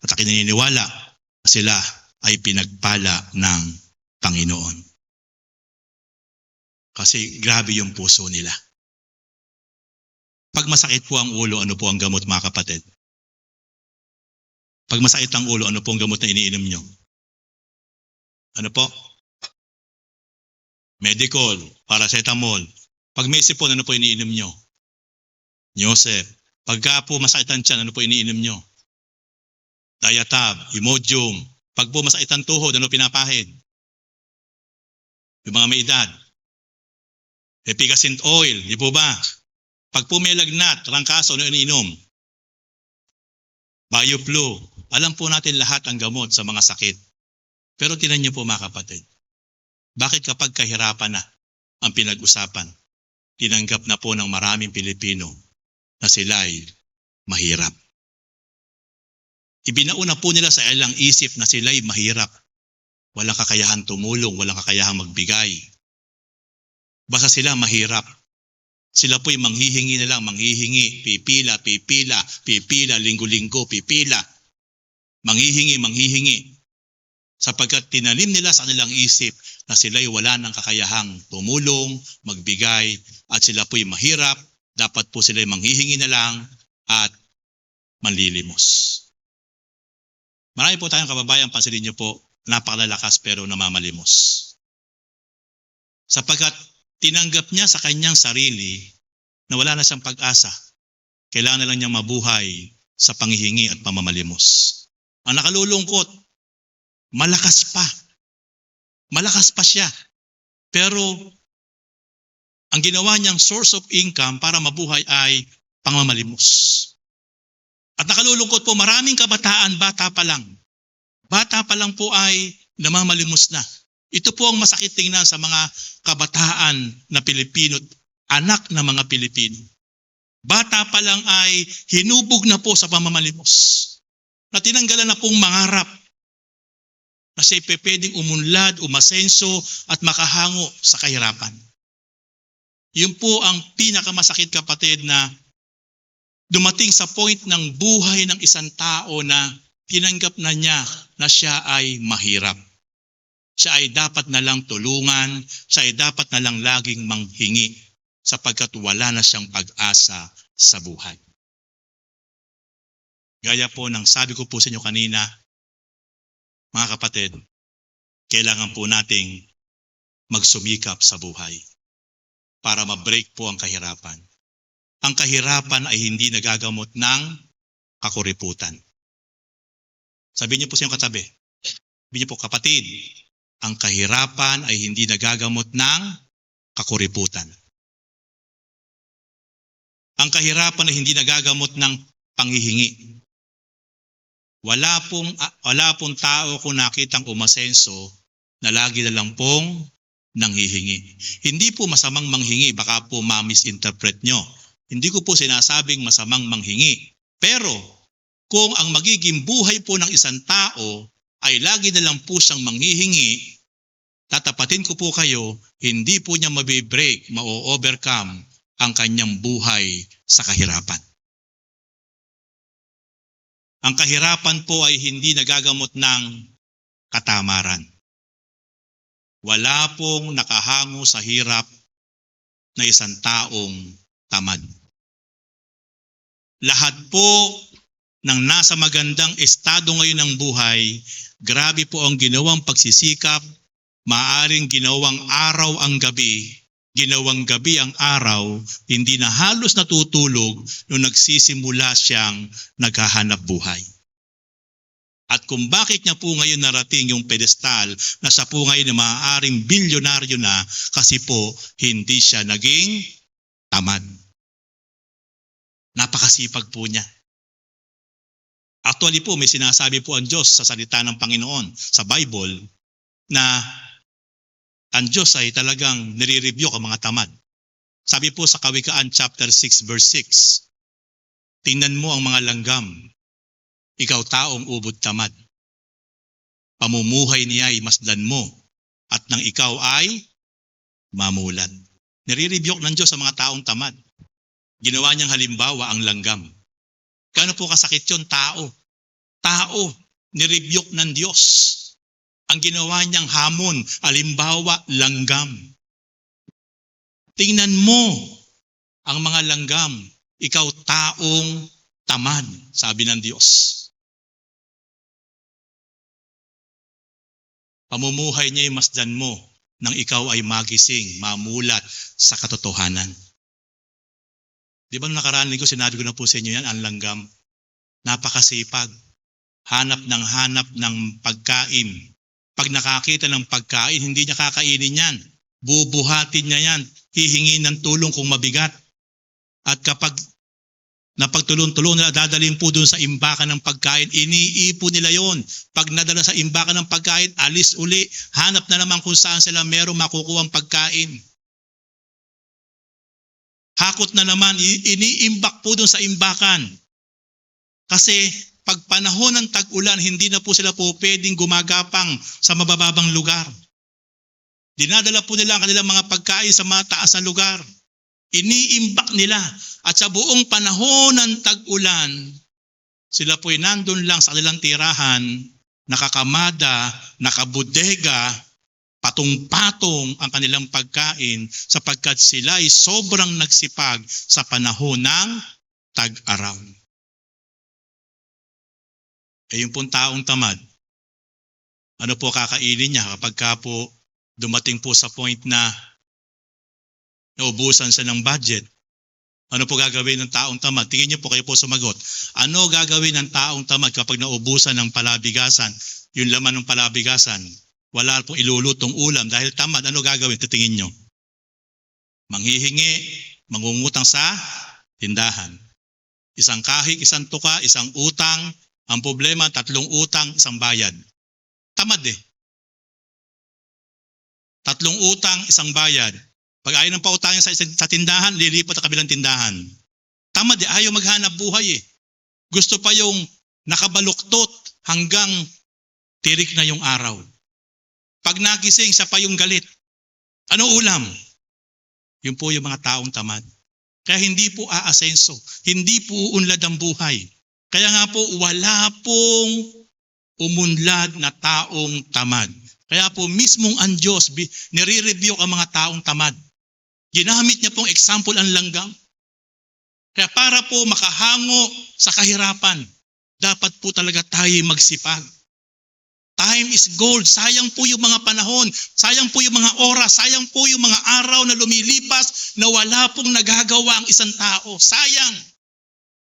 [SPEAKER 1] at ako'y naniniwala na sila ay pinagpala ng Panginoon. Kasi grabe yung puso nila. Pag masakit po ang ulo, ano po ang gamot mga kapatid? Pag masakit ang ulo, ano po ang gamot na iniinom nyo? Ano po? Medicol, paracetamol. Pag may sipon, ano po iniinom nyo? Nyosep. Pagka po masakit ang tiyan, ano po iniinom nyo? Diatab, Imodium, Pag po masakit ang tuhod, ano pinapahid? Yung mga may edad. Epicacint oil, di po ba? Pag po may lagnat, trangkaso, ano iniinom? BioFlu. Alam po natin lahat ang gamot sa mga sakit. Pero tinan niyo po mga kapatid, bakit kapag kahirapan na ang pinag-usapan, tinanggap na po ng maraming Pilipino na sila'y mahirap? Ibinauna po nila sa ilang isip na sila'y mahirap. Walang kakayahan tumulong, walang kakayahan magbigay. Basta sila mahirap. Sila po'y manghihingi na lang, manghihingi, pipila, linggo-linggo, pipila. Manghihingi. Sapagkat tinanim nila sa kanilang isip na sila'y wala ng kakayahang tumulong, magbigay, at sila po'y mahirap, dapat po sila'y manghihingi na lang at manlilimos. Marami po tayong kababayan, pansinin niyo po, napakalalakas pero namamalimos. Sapagkat tinanggap niya sa kanyang sarili na wala na siyang pag-asa. Kailangan na lang niyang mabuhay sa panghihingi at pamamalimos. Ang nakalulungkot, malakas pa. Malakas pa siya. Pero ang ginawa niyang source of income para mabuhay ay pangmamalimos. At nakalulungkot po, maraming kabataan, bata pa lang po ay namamalimos na. Ito po ang masakit tingnan sa mga kabataan na Pilipino, anak na mga Pilipino. Bata pa lang ay hinubog na po sa pamamalimos. Na tinanggalan na pong mangarap na siya pwedeng umunlad, umasenso at makahango sa kahirapan. Yun po ang pinakamasakit, kapatid, na dumating sa point ng buhay ng isang tao na tinanggap na niya na siya ay mahirap. Siya ay dapat na lang tulungan, siya ay dapat na lang laging manghingi sapagkat wala na siyang pag-asa sa buhay. Gaya po ng sabi ko po sa inyo kanina, mga kapatid, kailangan po nating magsumikap sa buhay para ma-break po ang kahirapan. Ang kahirapan ay hindi nagagamot ng kakuriputan. Sabihin niyo po sa inyong katabi, sabihin niyo po, kapatid, ang kahirapan ay hindi nagagamot ng kakuriputan. Ang kahirapan ay hindi nagagamot ng panghihingi. Wala pong tao kung nakitang umasenso na lagi na lang pong nanghihingi. Hindi po masamang manghingi, baka po ma-misinterpret nyo. Hindi ko po sinasabing masamang manghingi. Pero kung ang magiging buhay po ng isang tao ay lagi na lang po siyang manghihingi, tatapatin ko po kayo, hindi po niya mabibreak, ma-overcome ang kanyang buhay sa kahirapan. Ang kahirapan po ay hindi nagagamot ng katamaran. Wala pong nakahango sa hirap na isang taong tamad. Lahat po ng nasa magandang estado ngayon ng buhay, grabe po ang ginawang pagsisikap, maaring ginawang araw ang gabi, ginawang gabi ang araw, hindi na halos natutulog nung nagsisimula siyang naghahanap buhay. At kung bakit niya po ngayon narating yung pedestal na siya po ngayon na maaaring bilyonaryo na kasi po hindi siya naging tamad. Napakasipag po niya. Actually po, may sinasabi po ang Diyos sa salita ng Panginoon sa Bible na ang Diyos ay talagang nire-review ang mga tamad. Sabi po sa Kawikaan chapter 6 verse 6, tingnan mo ang mga langgam, ikaw taong ubod tamad. Pamumuhay niya ay masdan mo at nang ikaw ay mamulat. Nire-review ng Diyos sa mga taong tamad. Ginawa niyang halimbawa ang langgam. Kano po kasakit yun? Tao, nire-review ng Diyos. Ang ginawa niyang hamon, halimbawa, langgam. Tingnan mo ang mga langgam, ikaw taong tamad, sabi ng Diyos. Pamumuhay niya ay masdan mo nang ikaw ay magising, mamulat sa katotohanan. Di ba nakaraan ko, sinabi ko na po sa inyo yan, ang langgam, napakasipag. hanap ng pagkain. Pag nakakita ng pagkain, hindi niya kakainin yan. Bubuhatin niya yan. Hihingi ng tulong kung mabigat. At kapag napagtulong-tulong nila, dadalhin po doon sa imbakan ng pagkain, iniipon nila yon. Pag nadala sa imbakan ng pagkain, alis uli, hanap na naman kung saan sila merong makukuhang pagkain. Hakot na naman, iniimbak po doon sa imbakan. Kasi pag panahon ng tag-ulan, hindi na po sila po pwedeng gumagapang sa mabababang lugar. Dinadala po nila ang kanilang mga pagkain sa mataas na lugar. Iniimbak nila. At sa buong panahon ng tag-ulan, sila po'y nandun lang sa kanilang tirahan, nakakamada, nakabudega, patong-patong ang kanilang pagkain sapagkat sila ay sobrang nagsipag sa panahon ng tag-araw. Eh yung pong taong tamad, ano po kakainin niya kapag ka po dumating po sa point na naubusan siya ng budget? Ano po gagawin ng taong tamad? Tingin niyo po, kayo po sumagot. Ano gagawin ng taong tamad kapag naubusan ng palabigasan? Yung laman ng palabigasan, wala pong ilulutong ulam dahil tamad. Ano gagawin? Titingin niyo. Manghihingi, mangungutang sa tindahan. Isang kahig, isang tuka, isang utang. Ang problema, 3 utang, isang bayad. Tamad eh. 3 utang, isang bayad. Pag ayaw ng pautangin sa tindahan, lilipat ang kabilang tindahan. Tamad eh, ayaw maghanap buhay eh. Gusto pa yung nakabaluktot hanggang tirik na yung araw. Pag nagising, siya pa yung galit. Ano ulam? Yun po yung mga taong tamad. Kaya hindi po aasenso, hindi po uunlad ang buhay. Kaya nga po, wala pong umunlad na taong tamad. Kaya po, mismong ang Diyos, nire-review ang mga taong tamad. Ginamit niya pong example ang langgam. Kaya para po makahango sa kahirapan, dapat po talaga tayo magsipag. Time is gold. Sayang po yung mga panahon, sayang po yung mga oras, sayang po yung mga araw na lumilipas na wala pong nagagawa ang isang tao. Sayang.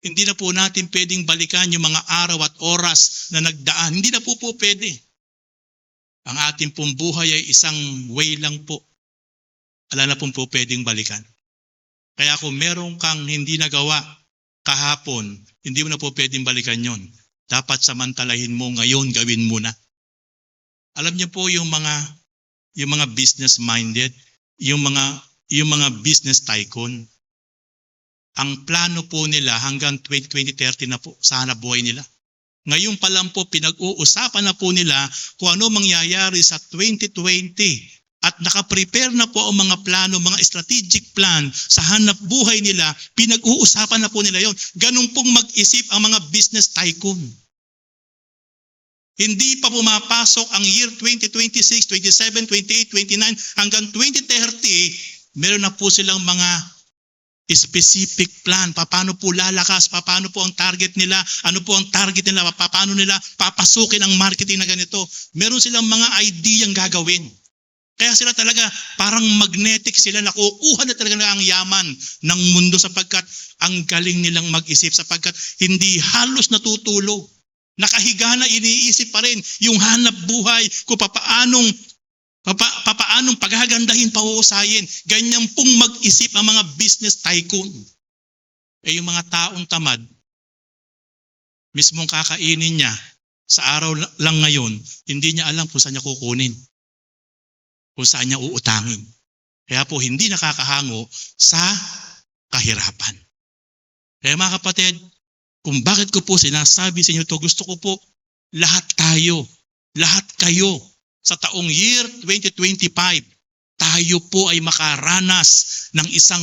[SPEAKER 1] Hindi na po natin pwedeng balikan yung mga araw at oras na nagdaan. Hindi na po pwede. Ang ating pong buhay ay isang way lang po. Wala na po pwedeng balikan. Kaya kung meron kang hindi nagawa kahapon, hindi mo na po pwedeng balikan yon. Dapat samantalahin mo ngayon, gawin mo na. Alam niyo po yung mga business-minded, yung mga business tycoon, ang plano po nila hanggang 2030 na po sa hanap buhay nila. Ngayon pa lang po pinag-uusapan na po nila kung ano mangyayari sa 2020 at nakaprepare na po ang mga plano, mga strategic plan sa hanap buhay nila. Pinag-uusapan na po nila yon. Ganun pong mag-isip ang mga business tycoon. Hindi pa pumapasok ang year 2026, 27, 28, 29 hanggang 2030, meron na po silang mga specific plan, paano po lalakas, paano po ang target nila, ano po ang target nila, paano nila papasukin ang marketing na ganito. Meron silang mga ideyang gagawin. Kaya sila talaga parang magnetic sila, nakukuha na talaga ang yaman ng mundo sapagkat ang galing nilang mag-isip, sapagkat hindi halos natutulog. Nakahiga na, iniisip pa rin yung hanap buhay kung papaanong paghagandahin, pahuhusayin. Ganyan pong mag-isip ang mga business tycoon. Eh yung mga taong tamad, mismong kakainin niya sa araw lang ngayon, hindi niya alam kung saan niya kukunin, kung saan niya uutangin. Kaya po hindi nakakahango sa kahirapan. Kaya mga kapatid, kung bakit ko po sinasabi sa inyo ito, gusto ko po lahat tayo, lahat kayo, sa taong year 2025, tayo po ay makaranas ng isang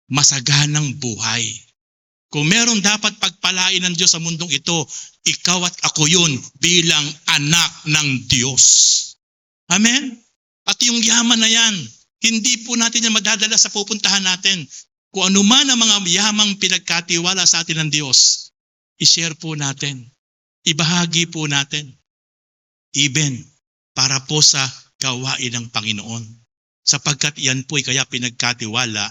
[SPEAKER 1] masaganang buhay. Kung meron dapat pagpalain ng Diyos sa mundong ito, ikaw at ako yun bilang anak ng Diyos. Amen? At yung yaman na yan, hindi po natin yan madadala sa pupuntahan natin. Kung ano man ang mga yamang pinagkatiwala sa atin ng Diyos, i-share po natin. Ibahagi po natin. Even para po sa gawain ng Panginoon. Sapagkat yan po'y kaya pinagkatiwala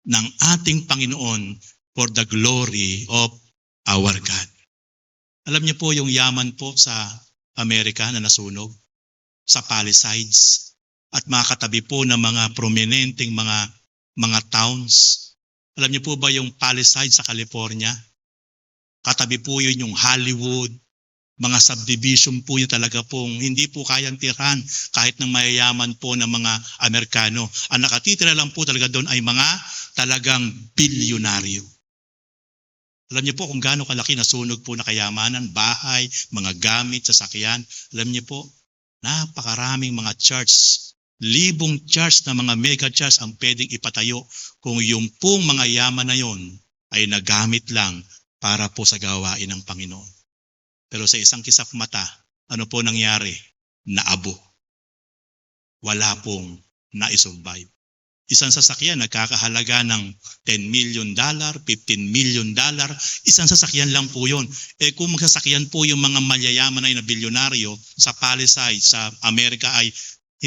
[SPEAKER 1] ng ating Panginoon for the glory of our God. Alam niyo po yung yaman po sa Amerika na nasunog sa Palisades at mga katabi po ng mga prominenteng mga towns. Alam niyo po ba yung Palisades sa California? Katabi po yun yung Hollywood, mga subdivision po yun talaga pong hindi po kayang tirhan kahit ng mayayaman po ng mga Amerikano. Ang nakatitira lang po talaga doon ay mga talagang bilyonaryo. Alam niyo po kung gaano kalaki nasunog po na kayamanan, bahay, mga gamit, sasakyan. Alam niyo po, napakaraming mga church, libong church na mga mega church ang pwedeng ipatayo kung yung pong mga yaman na yon ay nagamit lang para po sa gawain ng Panginoon. Pero sa isang kisap mata, ano po nangyari? Naabo. Wala pong naisurvive. Isang sasakyan nagkakahalaga ng $10 million, $15 million, isang sasakyan lang po yun. Kung magsasakyan po yung mga malyayaman ay na bilyonaryo sa Palisades, sa Amerika ay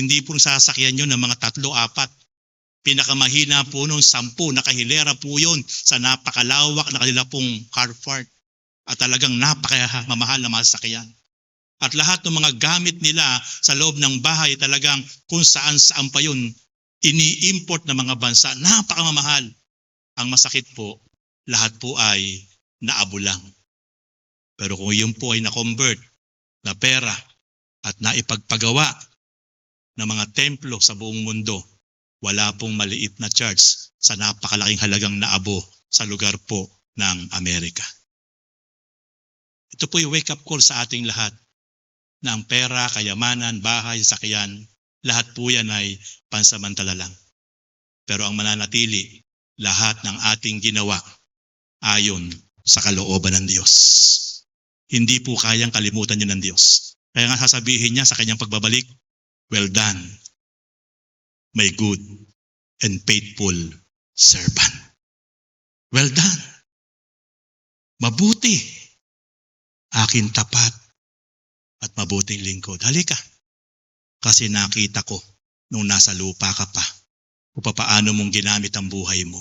[SPEAKER 1] hindi po sasakyan yun ng mga 3-4. Pinakamahina po nun, 10, nakahilera po yun sa napakalawak na kanila pong car park at talagang napakamamahal na mga sasakyan. At lahat ng mga gamit nila sa loob ng bahay talagang kung saan-saan pa yun ini-import ng mga bansa, napakamamahal. Ang masakit po, lahat po ay naabo lang. Pero kung yun po ay na-convert na pera at naipagpagawa ng mga templo sa buong mundo, wala pong maliit na church sa napakalaking halagang naabo sa lugar po ng Amerika. Ito po yung wake-up call sa ating lahat na ang pera, kayamanan, bahay, sakyan, lahat po yan ay pansamantala lang. Pero ang mananatili, lahat ng ating ginawa ayon sa kalooban ng Diyos. Hindi po kayang kalimutan yun ng Diyos. Kaya nga sasabihin niya sa kanyang pagbabalik, well done, my good and faithful servant. Well done. Mabuti. Akin tapat at mabuting lingkod. Halika. Kasi nakita ko nung nasa lupa ka pa kung paano mong ginamit ang buhay mo,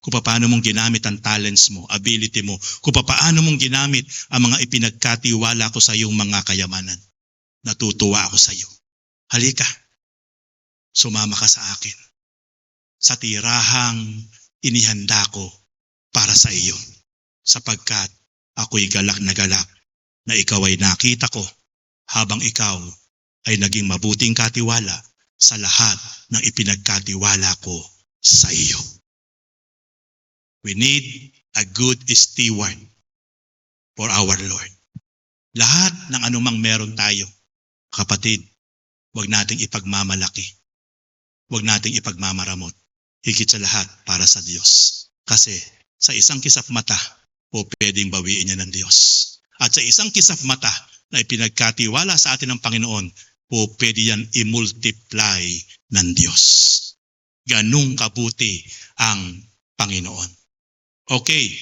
[SPEAKER 1] kung paano mong ginamit ang talents mo, ability mo, kung paano mong ginamit ang mga ipinagkatiwala ko sa iyong mga kayamanan. Natutuwa ako sa iyo. Halika, sumama ka sa akin sa tirahang inihanda ko para sa iyo sapagkat ako'y galak na ikaw ay nakita ko habang ikaw ay naging mabuting katiwala sa lahat ng ipinagkatiwala ko sa iyo. We need a good steward for our Lord. Lahat ng anumang meron tayo, kapatid, huwag nating ipagmamalaki. Huwag nating ipagmamaramot. Higit sa lahat para sa Diyos. Kasi sa isang kisap mata, po pwedeng bawiin niya ng Diyos. At sa isang kisap mata na ipinagkatiwala sa atin ng Panginoon, po pwede yan i-multiply ng Diyos. Ganung kabuti ang Panginoon. Okay.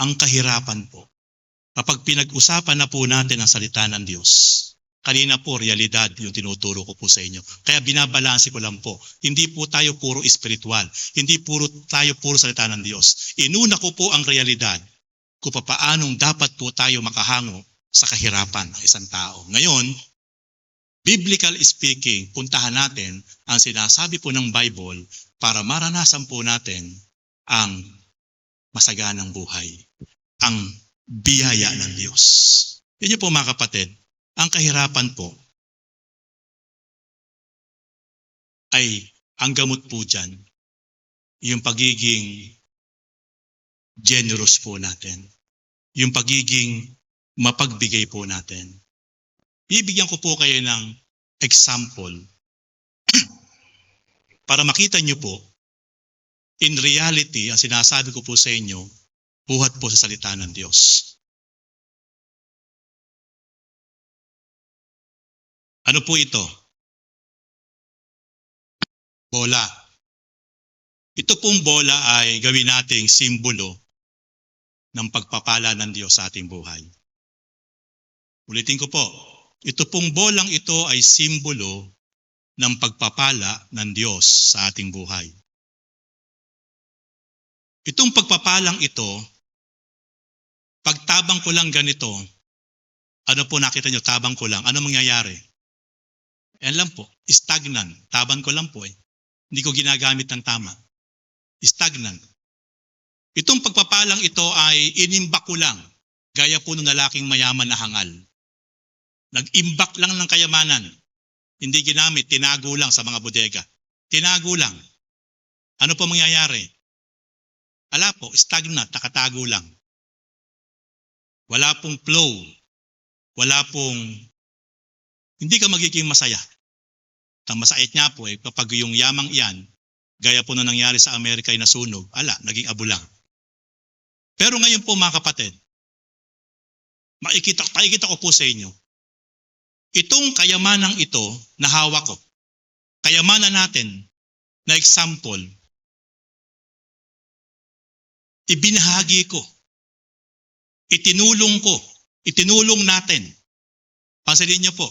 [SPEAKER 1] Ang kahirapan po, kapag pinag-usapan na po natin ang salita ng Diyos, kanina po realidad yung tinuturo ko po sa inyo. Kaya binabalanse ko lang po. Hindi po tayo puro espiritual. Hindi tayo puro salita ng Diyos. Inuna ko po ang realidad kung paanong dapat po tayo makahango sa kahirapan ng isang tao. Ngayon, biblical speaking, puntahan natin ang sinasabi po ng Bible para maranasan po natin ang masaganang buhay, ang biyaya ng Diyos. Yun po mga kapatid, ang kahirapan po ay ang gamot po dyan, yung pagiging generous po natin, yung pagiging mapagbigay po natin. Bibigyan ko po kayo ng example para makita nyo po, in reality, ang sinasabi ko po sa inyo, buhat po sa salita ng Diyos. Ano po ito? Bola. Ito pong bola ay gawin nating simbolo ng pagpapala ng Diyos sa ating buhay. Ulitin ko po, ito pong bolang ito ay simbolo ng pagpapala ng Diyos sa ating buhay. Itong pagpapalang ito Pag tabang ko lang ganito, ano po nakita nyo, tabang ko lang, ano mangyayari? Yan lang po, stagnant. Tabang ko lang po eh. Hindi ko ginagamit ng tama. Stagnant. Itong pagpapalang ito ay inimbak ko lang, gaya po ng lalaking mayaman na hangal. Nag-imbak lang ng kayamanan. Hindi ginamit, tinago lang sa mga bodega. Tinago lang. Ano po mangyayari? Ala po, stagnant, nakatago lang. Wala pong flow. Wala pong, hindi ka magiging masaya. Ang masait niya po kapag yung yamang iyan, gaya po na nangyari sa Amerika ay nasunog, ala, naging abo lang. Pero ngayon po mga kapatid, makikita ko po sa inyo, itong kayamanang ito na hawak ko, kayamanan natin na example, ibinahagi ko, itinulong natin. Pansinin niyo po,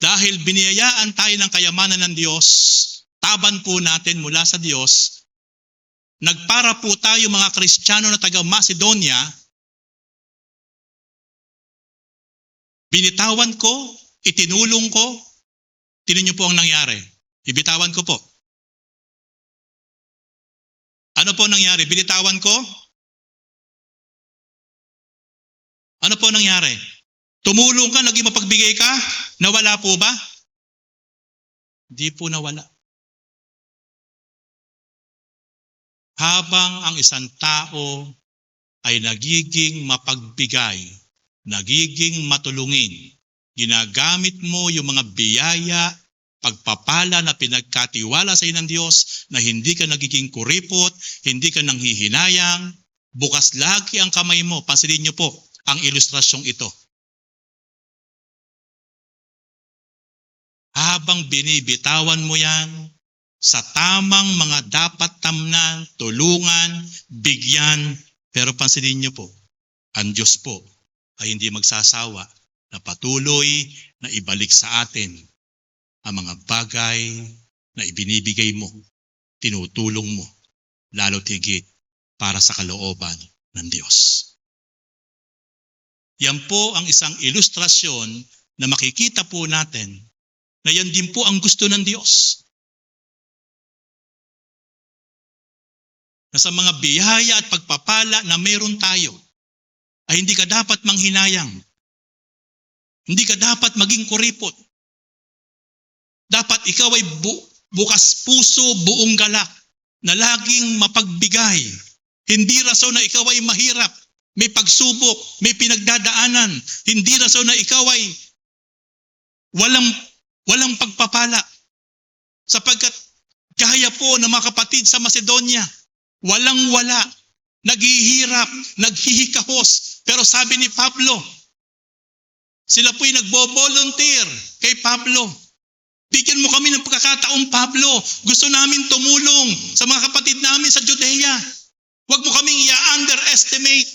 [SPEAKER 1] dahil biniyayaan tayo ng kayamanan ng Diyos, taban po natin mula sa Diyos, nagpara po tayo mga Kristiyano na taga Macedonia, binitawan ko, itinulong ko, tinan niyo po ang nangyari. Ibitawan ko po. Ano po nangyari? Binitawan ko? Ano po nangyari? Tumulong ka, naging mapagbigay ka? Nawala po ba? Di po nawala. Habang ang isang tao ay nagiging mapagbigay, nagiging matulungin, ginagamit mo yung mga biyaya, pagpapala na pinagkatiwala sa ng Diyos na hindi ka nagiging kuripot, hindi ka nanghihinayang, bukas lagi ang kamay mo. Pansinin niyo po ang ilustrasyong ito. Habang binibitawan mo yan, sa tamang mga dapat tamnan, tulungan, bigyan, pero pansinin niyo po, ang Diyos po ay hindi magsasawa na patuloy na ibalik sa atin ang mga bagay na ibinibigay mo, tinutulong mo, lalo tigit para sa kalooban ng Diyos. Yan po ang isang ilustrasyon na makikita po natin na yan din po ang gusto ng Diyos. Na sa mga biyaya at pagpapala na meron tayo, ay hindi ka dapat manghinayang. Hindi ka dapat maging kuripot. Dapat ikaw ay bukas puso, buong galak, na laging mapagbigay. Hindi rason na ikaw ay mahirap, may pagsubok, may pinagdadaanan. Hindi rason na ikaw ay walang pagpapala. Sapagkat gaya po ng mga kapatid sa Macedonia, walang-wala, naghihirap, naghihikahos. Pero sabi ni Pablo, sila po'y nagbo-volunteer kay Pablo. Bigyan mo kami ng pagkakataong, Pablo. Gusto namin tumulong sa mga kapatid namin sa Judea. Huwag mo kaming i-underestimate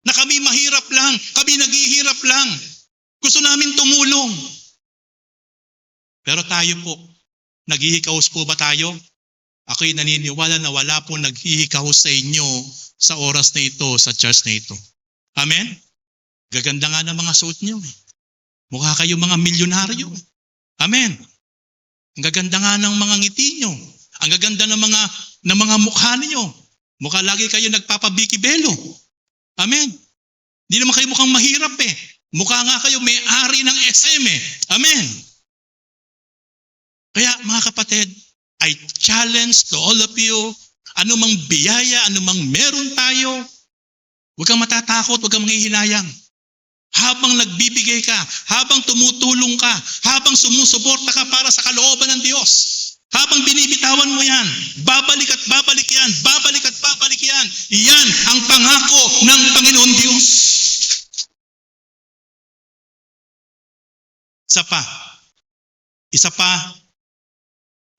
[SPEAKER 1] na kami mahirap lang, kami naghihirap lang. Gusto namin tumulong. Pero tayo po, naghihikahos po ba tayo? Ako'y naniniwala na wala po naghihikahos sa inyo sa oras na ito, sa church na ito. Amen? Gaganda nga ng mga suot nyo. Mukha kayo mga milyonaryo. Amen? Ang gaganda nga ng mga ngiti nyo. Ang gaganda ng mga mukha ninyo. Mukha lagi kayo nagpapabiki-belo. Amen? Hindi naman kayo mukhang mahirap eh. Mukha nga kayo may-ari ng SM eh. Amen? Kaya mga kapatid, I challenge to all of you, anumang biyaya, anumang meron tayo, huwag kang matatakot, huwag kang manghihinayang. Habang nagbibigay ka, habang tumutulong ka, habang sumusuporta ka para sa kalooban ng Diyos, habang binibitawan mo yan, babalik at babalik yan, babalik at babalik yan. Yan ang pangako ng Panginoon Diyos. Isa pa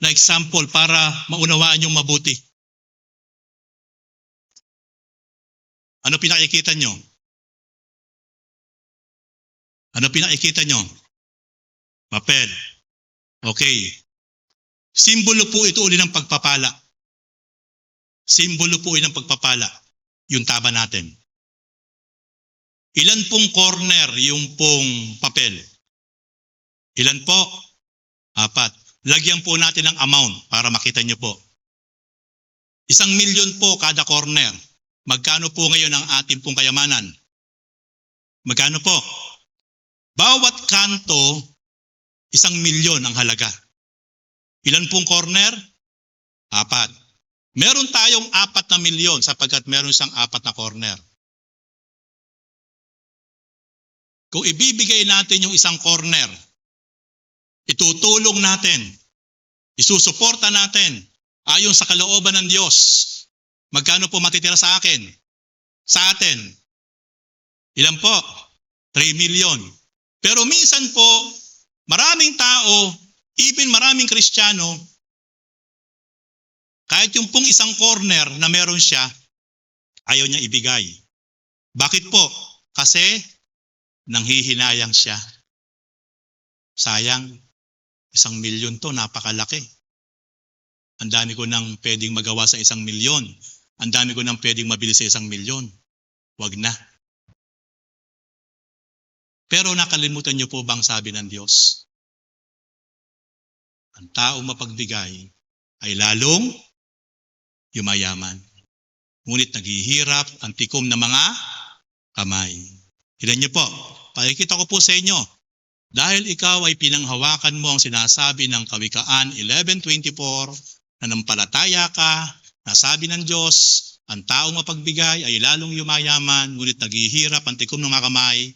[SPEAKER 1] na example para maunawaan yung mabuti. Ano pinakikita nyo? Ano pinakikita nyo? Papel. Okay. Simbolo po ito uli ng pagpapala. Simbolo po ito ng pagpapala. Yung taba natin. Ilan pong corner yung pong papel? Ilan po? 4. Lagyan po natin ng amount para makita nyo po. 1,000,000 po kada corner. Magkano po ngayon ang ating pong kayamanan? Magkano po? Bawat kanto, 1,000,000 ang halaga. Ilan pong corner? 4. Meron tayong 4,000,000 sapagkat meron siyang 4 na corner. Kung ibibigay natin yung isang corner, itutulong natin, isusuporta natin, ayon sa kalooban ng Diyos, magkano po matitira sa akin? Sa atin? Ilan po? 3,000,000. Pero minsan po, maraming tao, even maraming Kristiyano, kahit yung pong isang corner na meron siya, ayaw niya ibigay. Bakit po? Kasi nanghihinayang siya. Sayang, 1,000,000 to, napakalaki. Ang dami ko nang pwedeng magawa sa 1,000,000. Ang dami ko nang pwedeng mabili sa 1,000,000. Wag na. Pero nakalimutan niyo po bang sabi ng Diyos? Ang taong mapagbigay ay lalong yumayaman. Ngunit naghihirap ang tikom ng mga kamay. Tignan niyo po, pakikita ko po sa inyo. Dahil ikaw ay pinanghawakan mo ang sinasabi ng Kawikaan 11:24, nanampalataya ka, nasabi ng Diyos, ang taong mapagbigay ay lalong yumayaman, ngunit naghihirap ang tikom ng mga kamay,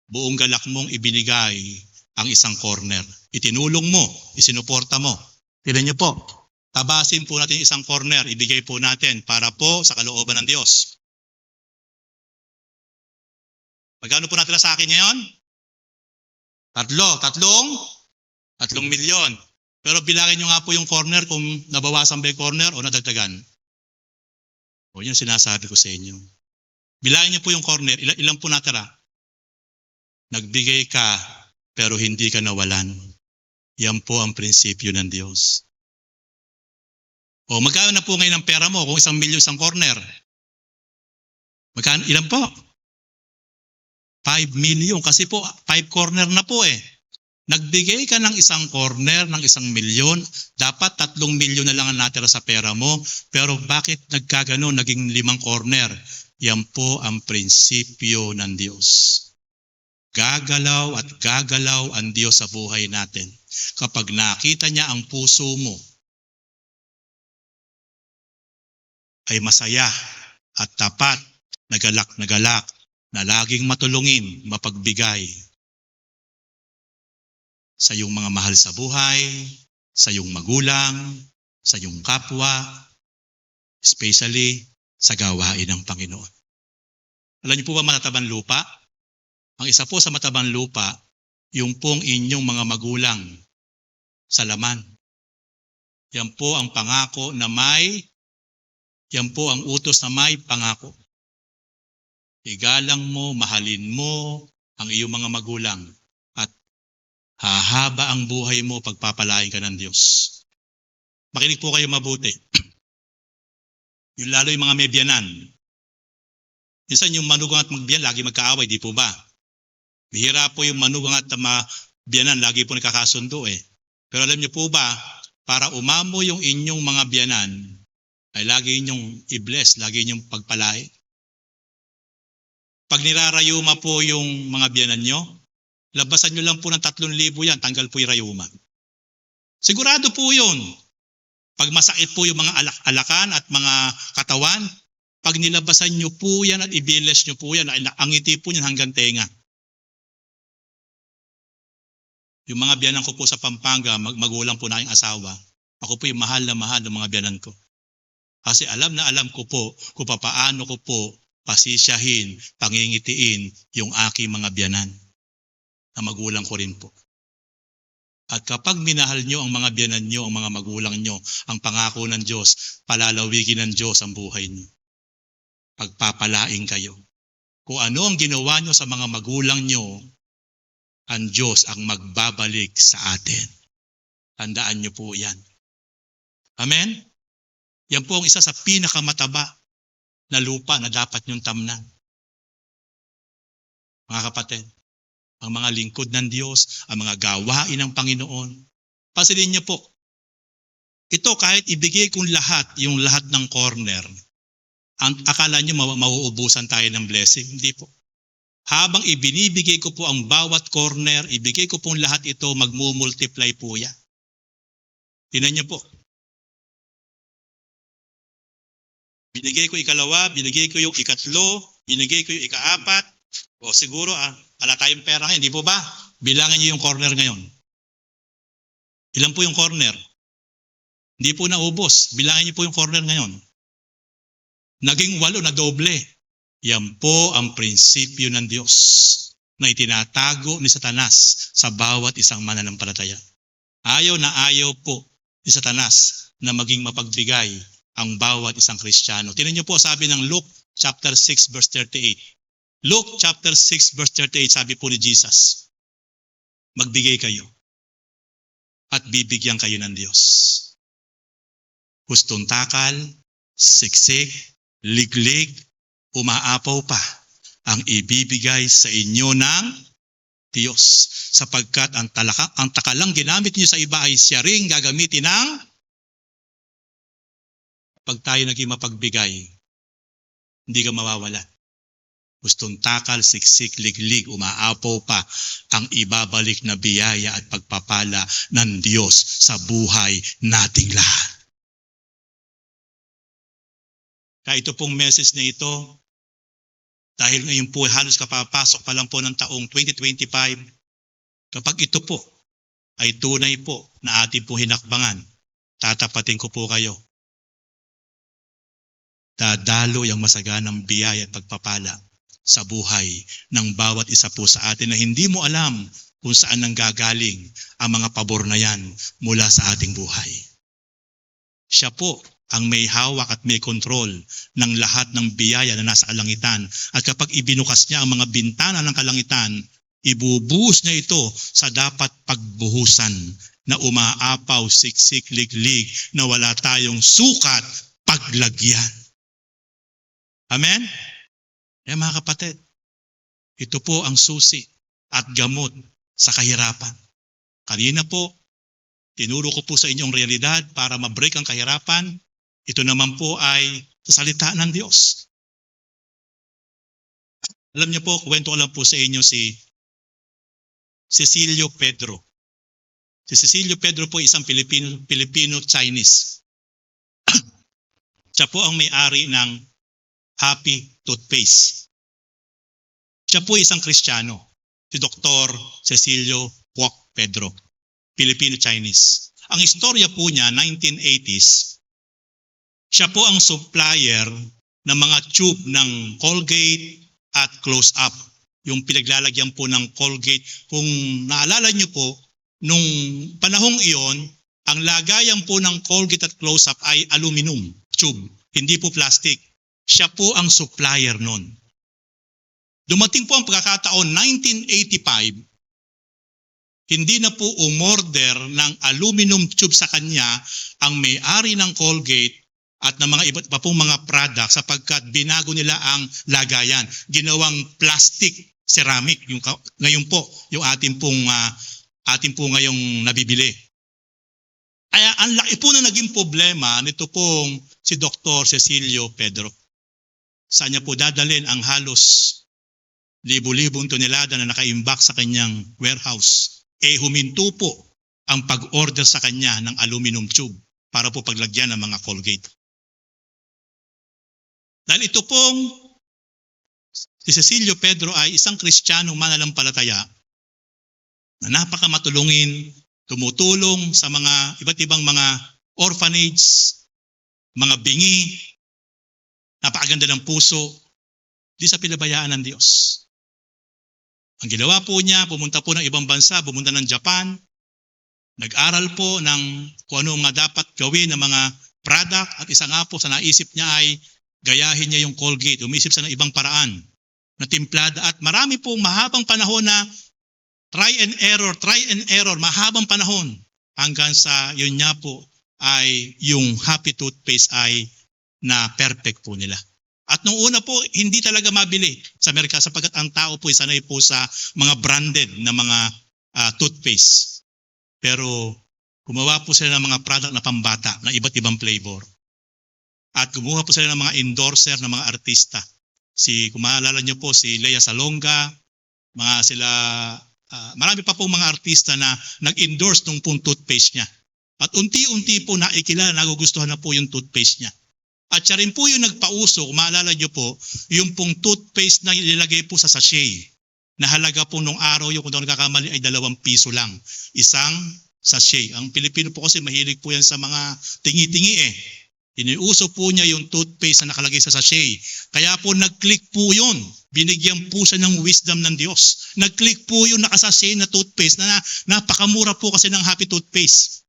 [SPEAKER 1] buong galak mong ibinigay ang isang corner. Itinulong mo, isinuporta mo. Tignan niyo po, tabasin po natin isang corner, ibigay po natin para po sa kalooban ng Diyos. Magkano po natira sa akin ngayon? 3,000,000. Pero bilangin nyo nga po yung corner kung nabawasan ba yung corner o nadagdagan. O yun sinasabi ko sa inyo. Bilangin nyo po yung corner, ilan po natira? Nagbigay ka pero hindi ka nawalan. Yan po ang prinsipyo ng Diyos. O magkano na po ngayon ang pera mo kung 1,000,000 isang corner? Magkano? Ilan po? 5,000,000 kasi po 5 corner na po eh. Nagbigay ka ng isang corner ng 1,000,000, dapat 3,000,000 na lang ang natira sa pera mo. Pero bakit nagkagano naging 5 corner? Yan po ang prinsipyo ng Diyos. Gagalaw at gagalaw ang Diyos sa buhay natin. Kapag nakita niya ang puso mo ay masaya at tapat, nagalak na laging matulungin, mapagbigay sa iyong mga mahal sa buhay, sa iyong magulang, sa iyong kapwa, especially sa gawain ng Panginoon. Alam niyo po ba matatabang lupa? Ang isa po sa matabang lupa, yung pong inyong mga magulang sa laman. Yan po ang pangako na yan po ang utos na may pangako. Igalang mo, mahalin mo ang iyong mga magulang at hahaba ang buhay mo pagpapalain ka ng Diyos. Makinig po kayo mabuti. Yung lalo yung mga may biyanan. Minsan yung manugang at magbiyan lagi magkaaway, di po ba? Bihira po yung manugang at biyanan lagi po nakakasundo eh. Pero alam niyo po ba, para umamo yung inyong mga biyanan, ay lagi inyong i-bless, lagi inyong pagpalain. Pag nirarayuma po yung mga biyanan nyo, labasan nyo lang po ng 3,000 yan, tanggal po yung rayuma. Sigurado po yun. Pag masakit po yung mga alakan at mga katawan, pag nilabasan nyo po yan at i-bless nyo po yan, ang ngiti po yan hanggang tenga. Yung mga biyanan ko po sa Pampanga, magulang po na aking asawa, ako po yung mahal na mahal ng mga biyanan ko. Kasi alam na alam ko po kung paano ko po pasisyahin, pangingitiin yung aking mga biyanan na magulang ko rin po. At kapag minahal nyo ang mga biyanan nyo, ang mga magulang nyo, ang pangako ng Diyos, palalawigin ng Diyos ang buhay nyo. Pagpapalaing kayo. Kung ano ang ginawa nyo sa mga magulang nyo, ang Diyos ang magbabalik sa atin. Tandaan nyo po yan. Amen? Yan po ang isa sa pinakamataba na lupa na dapat nyong tamnan. Mga kapatid, ang mga lingkod ng Diyos, ang mga gawain ng Panginoon. Pasilin niyo po, ito kahit ibigay kong lahat, yung lahat ng corner, ang akala niyo mauubusan tayo ng blessing? Hindi po. Habang ibinibigay ko po ang bawat corner, ibigay ko pong lahat ito, magmumultiply po yan. Tingnan niyo po. Binigay ko ikalawa, binigay ko yung ikatlo, binigay ko yung ikaapat. O siguro, wala tayong pera ngayon, hindi po ba? Bilangin niyo yung corner ngayon. Ilan po yung corner? Hindi po naubos. Bilangin niyo po yung corner ngayon. Naging 8 na doble. Yan po ang prinsipyo ng Diyos na itinatago ni Satanas sa bawat isang mananampalataya. Ayaw na ayaw po ni Satanas na maging mapagbigay ang bawat isang Kristiyano. Tingnan niyo po, sabi ng Luke chapter 6 verse 38. Luke chapter 6 verse 38, sabi po ni Jesus, magbigay kayo at bibigyan kayo ng Diyos. Hustong takal, siksik, liglig, umaapaw pa ang ibibigay sa inyo ng Diyos. Sapagkat ang takalang ginamit niyo sa iba ay siya ring gagamitin ng pag tayo naging mapagbigay, hindi ka mawawala. Gustong takal, siksik, liglig, umaapaw pa ang ibabalik na biyaya at pagpapala ng Diyos sa buhay nating lahat. Kaya ito pong message na ito, dahil ngayon po halos kapapasok pa lang po ng taong 2025, kapag ito po ay tunay po na ating po hinakbangan, tatapatin ko po kayo. Dadaloy ang masaganang biyaya at pagpapala sa buhay ng bawat isa po sa atin na hindi mo alam kung saan nanggagaling ang mga pabor na yan mula sa ating buhay. Siya po ang may hawak at may kontrol ng lahat ng biyaya na nasa kalangitan. At kapag ibinukas niya ang mga bintana ng kalangitan, ibubuhos niya ito sa dapat pagbuhusan na umaapaw, siksik, liglig, na wala tayong sukat paglagyan. Amen? Mga kapatid, ito po ang susi at gamot sa kahirapan. Kanina po, tinuro ko po sa inyong realidad para ma-break ang kahirapan. Ito naman po ay sa salita ng Diyos. Alam niyo po, kwento ko lang po sa inyo si Cecilio Pedro. Si Cecilio Pedro po isang Filipino-Chinese. Siya po ang may-ari ng Happy Toothpaste. Siya po isang Kristiyano, si Dr. Cecilio Kwok Pedro, Filipino-Chinese. Ang istorya po niya, 1980s, siya po ang supplier ng mga tube ng Colgate at Close-Up. Yung pinaglalagyan po ng Colgate. Kung naalala niyo po, nung panahong iyon, ang lagayan po ng Colgate at Close-Up ay aluminum tube, hindi po plastic. Siya po ang supplier nun. Dumating po ang pagkakataon, 1985, hindi na po umorder ng aluminum tube sa kanya ang may-ari ng Colgate at ng mga iba't pa pong mga product sapagkat binago nila ang lagayan. Ginawang plastic, ceramic, yung, ngayon po, yung ating pong ngayong nabibili. Kaya ang laki po na naging problema nito pong si Dr. Cecilio Pedro. Saan niya po dadalhin ang halos libu-libong tonelada na nakaimbak sa kanyang warehouse? Huminto po ang pag-order sa kanya ng aluminum tube para po paglagyan ng mga Colgate. Dahil ito pong si Cecilio Pedro ay isang Kristiyanong mananampalataya na napakamatulungin, tumutulong sa mga iba't ibang mga orphanage, mga bingi, napakaganda ng puso, di sa pinabayaan ng Diyos. Ang ginawa po niya, pumunta po ng ibang bansa, pumunta ng Japan, nag-aral po ng kung ano nga dapat gawin ng mga product at isa nga po sa naisip niya ay gayahin niya yung Colgate. Umisip siya ng ibang paraan na timplada at marami pong mahabang panahon na try and error, mahabang panahon hanggang sa yun niya po ay yung Happy Toothpaste ay na perfect po nila. At nung una po, hindi talaga mabili sa merkado sapagkat ang tao po ay sanay po sa mga branded na mga toothpaste. Pero gumawa po sila ng mga product na pambata na iba't ibang flavor. At gumawa po sila ng mga endorser ng mga artista. Kung maalala nyo po, si Lea Salonga, marami pa pong mga artista na nag-endorse nung pong toothpaste niya. At unti-unti po naikilala, nagugustuhan na po yung toothpaste niya. At siya rin po yung nagpauso, kung maalala nyo po, yung pong toothpaste na ilagay po sa sachet. Na halaga po nung araw yung kung nagkakamali ay 2 piso lang. Isang sachet. Ang Pilipino po kasi mahilig po yan sa mga tingi-tingi eh. Iniuso po niya yung toothpaste na nakalagay sa sachet. Kaya po nag-click po yun. Binigyan po siya ng wisdom ng Diyos. Nag-click po yung nakasachet na toothpaste na napakamura po kasi ng Happy Toothpaste.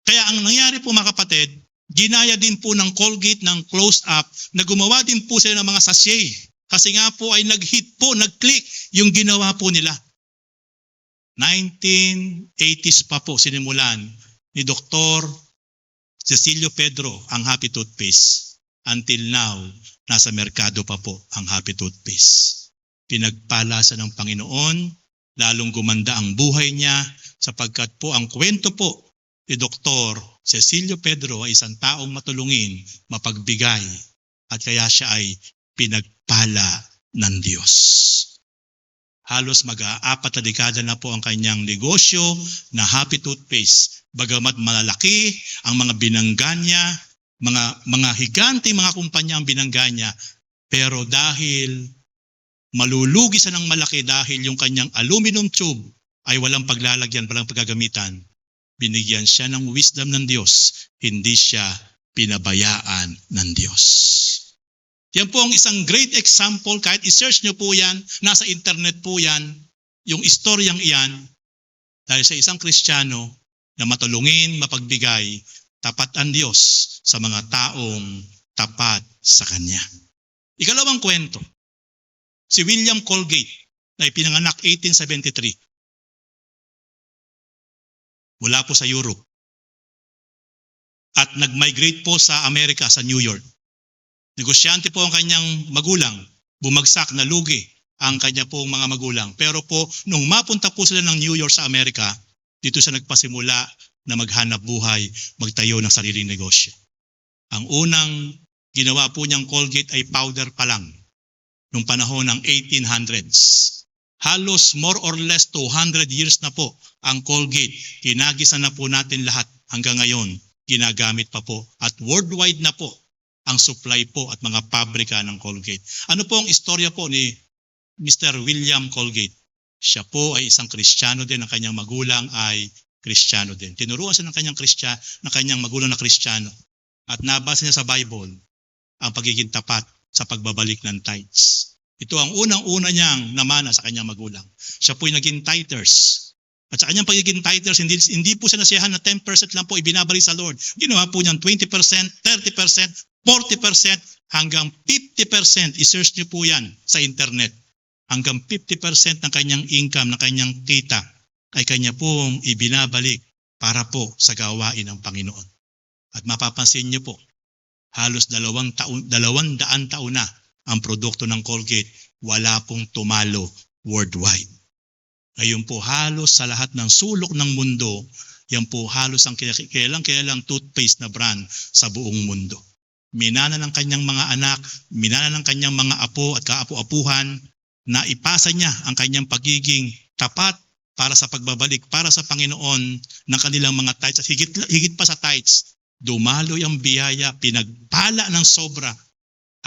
[SPEAKER 1] Kaya ang nangyari po mga kapatid, ginaya din po ng Colgate ng close-up na gumawa din po sila ng mga sachet. Kasi nga po ay nag-hit po, nag-click yung ginawa po nila. 1980s pa po sinimulan ni Dr. Cecilio Pedro ang Happy Toothpaste. Until now, nasa merkado pa po ang Happy Toothpaste. Pinagpala sa ng Panginoon, lalong gumanda ang buhay niya sapagkat po ang kwento po ni Dr. Cecilio Pedro ay isang taong matulungin, mapagbigay, at kaya siya ay pinagpala ng Diyos. Halos mag-4 na dekada na po ang kanyang negosyo na Happy Toothpaste. Bagamat malalaki ang mga binangga niya, mga higante, mga kumpanya ang binangga niya, pero dahil malulugi siya ng malaki dahil yung kanyang aluminum tube ay walang paglalagyan, walang paggagamitan, binigyan siya ng wisdom ng Diyos, hindi siya pinabayaan ng Diyos. Yan po ang isang great example, kahit i-search nyo po yan, nasa internet po yan, yung istoryang iyan, dahil sa isang Kristiyano na matulungin, mapagbigay, tapat ang Diyos sa mga taong tapat sa Kanya. Ikalawang kwento, si William Colgate na ipinanganak 1873. Mula po sa Europe. At nag-migrate po sa Amerika, sa New York. Negosyante po ang kanyang magulang. Bumagsak, nalugi ang kanya pong mga magulang. Pero po, nung mapunta po sila ng New York sa Amerika, dito siya nagpasimula na maghanap buhay, magtayo ng sariling negosyo. Ang unang ginawa po niyang Colgate ay powder pa lang. Nung panahon ng 1800s. Halos more or less 200 years na po ang Colgate. Hinagisan na po natin lahat hanggang ngayon. Ginagamit pa po at worldwide na po ang supply po at mga pabrika ng Colgate. Ano po ang istorya po ni Mr. William Colgate? Siya po ay isang Kristiyano din, ang kanyang magulang ay Kristiyano din. Tinuruan siya ng kanyang magulang na Kristiyano at nabasa niya sa Bible ang pagiging tapat sa pagbabalik ng tithes. Ito ang unang-una niyang namana sa kanyang magulang. Siya po ay naging tithers. At sa kanyang pagiging tithers, hindi po siya nasiyahan na 10% lang po ibinabalik sa Lord. Ginawa po niyang 20%, 30%, 40% hanggang 50%. I-search niyo po yan sa internet. Hanggang 50% ng kanyang income, ng kanyang kita ay kanya pong ibinabalik para po sa gawain ng Panginoon. At mapapansin niyo po, halos 200 taon na ang produkto ng Colgate, wala pong tumalo worldwide. Ngayon po halos sa lahat ng sulok ng mundo, yan po halos ang kilalang toothpaste na brand sa buong mundo. Minana ng kanyang mga anak, minana ng kanyang mga apo at kaapu-apuhan, na ipasa niya ang kanyang pagiging tapat para sa pagbabalik, para sa Panginoon ng kanilang mga tithes. At higit pa sa tithes, dumaloy ang biyaya, pinagpala ng sobra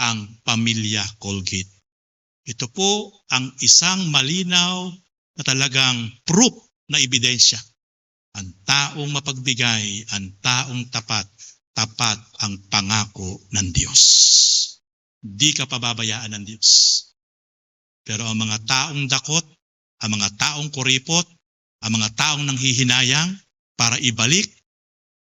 [SPEAKER 1] ang pamilya Colgate. Ito po ang isang malinaw na talagang proof na ebidensya. Ang taong mapagbigay, ang taong tapat, tapat ang pangako ng Diyos. Di ka pababayaan ng Diyos. Pero ang mga taong dakot, ang mga taong kuripot, ang mga taong nanghihinayang para ibalik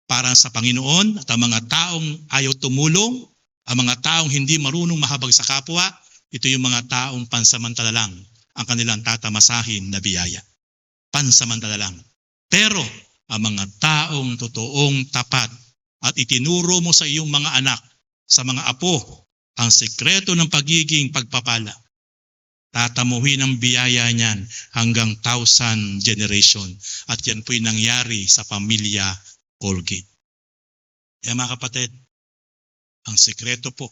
[SPEAKER 1] para sa Panginoon, at ang mga taong ayaw tumulong, ang mga taong hindi marunong mahabag sa kapwa, ito yung mga taong pansamantala lang ang kanilang tatamasahin na biyaya. Pansamantala lang. Pero ang mga taong totoong tapat at itinuro mo sa iyong mga anak, sa mga apo, ang sekreto ng pagiging pagpapala. Tatamuhin ang biyaya niyan hanggang 1,000 generation. At yan po'y nangyari sa pamilya Colgate. Kaya mga kapatid, ang sekreto po,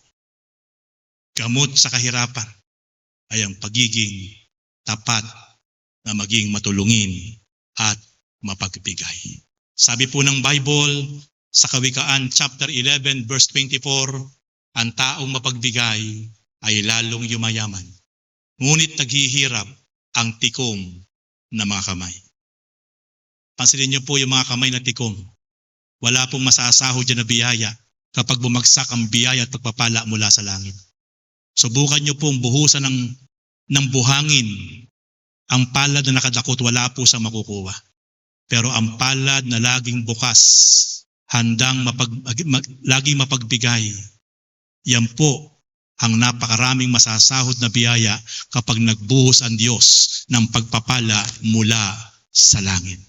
[SPEAKER 1] gamot sa kahirapan, ay ang pagiging tapat na maging matulungin at mapagbigay. Sabi po ng Bible sa Kawikaan chapter 11 verse 24, ang taong mapagbigay ay lalong yumayaman. Ngunit naghihirap ang tikom na mga kamay. Pansinin niyo po yung mga kamay na tikom. Wala pong masasahod dyan na biyaya kapag bumagsak ang biyaya at pagpapala mula sa langit. Subukan niyo pong buhusan ng buhangin. Ang palad na nakadakot, wala po sa makukuha. Pero ang palad na laging bukas, handang laging mapagbigay, yan po ang napakaraming masasahod na biyaya kapag nagbuhos ang Diyos ng pagpapala mula sa langit.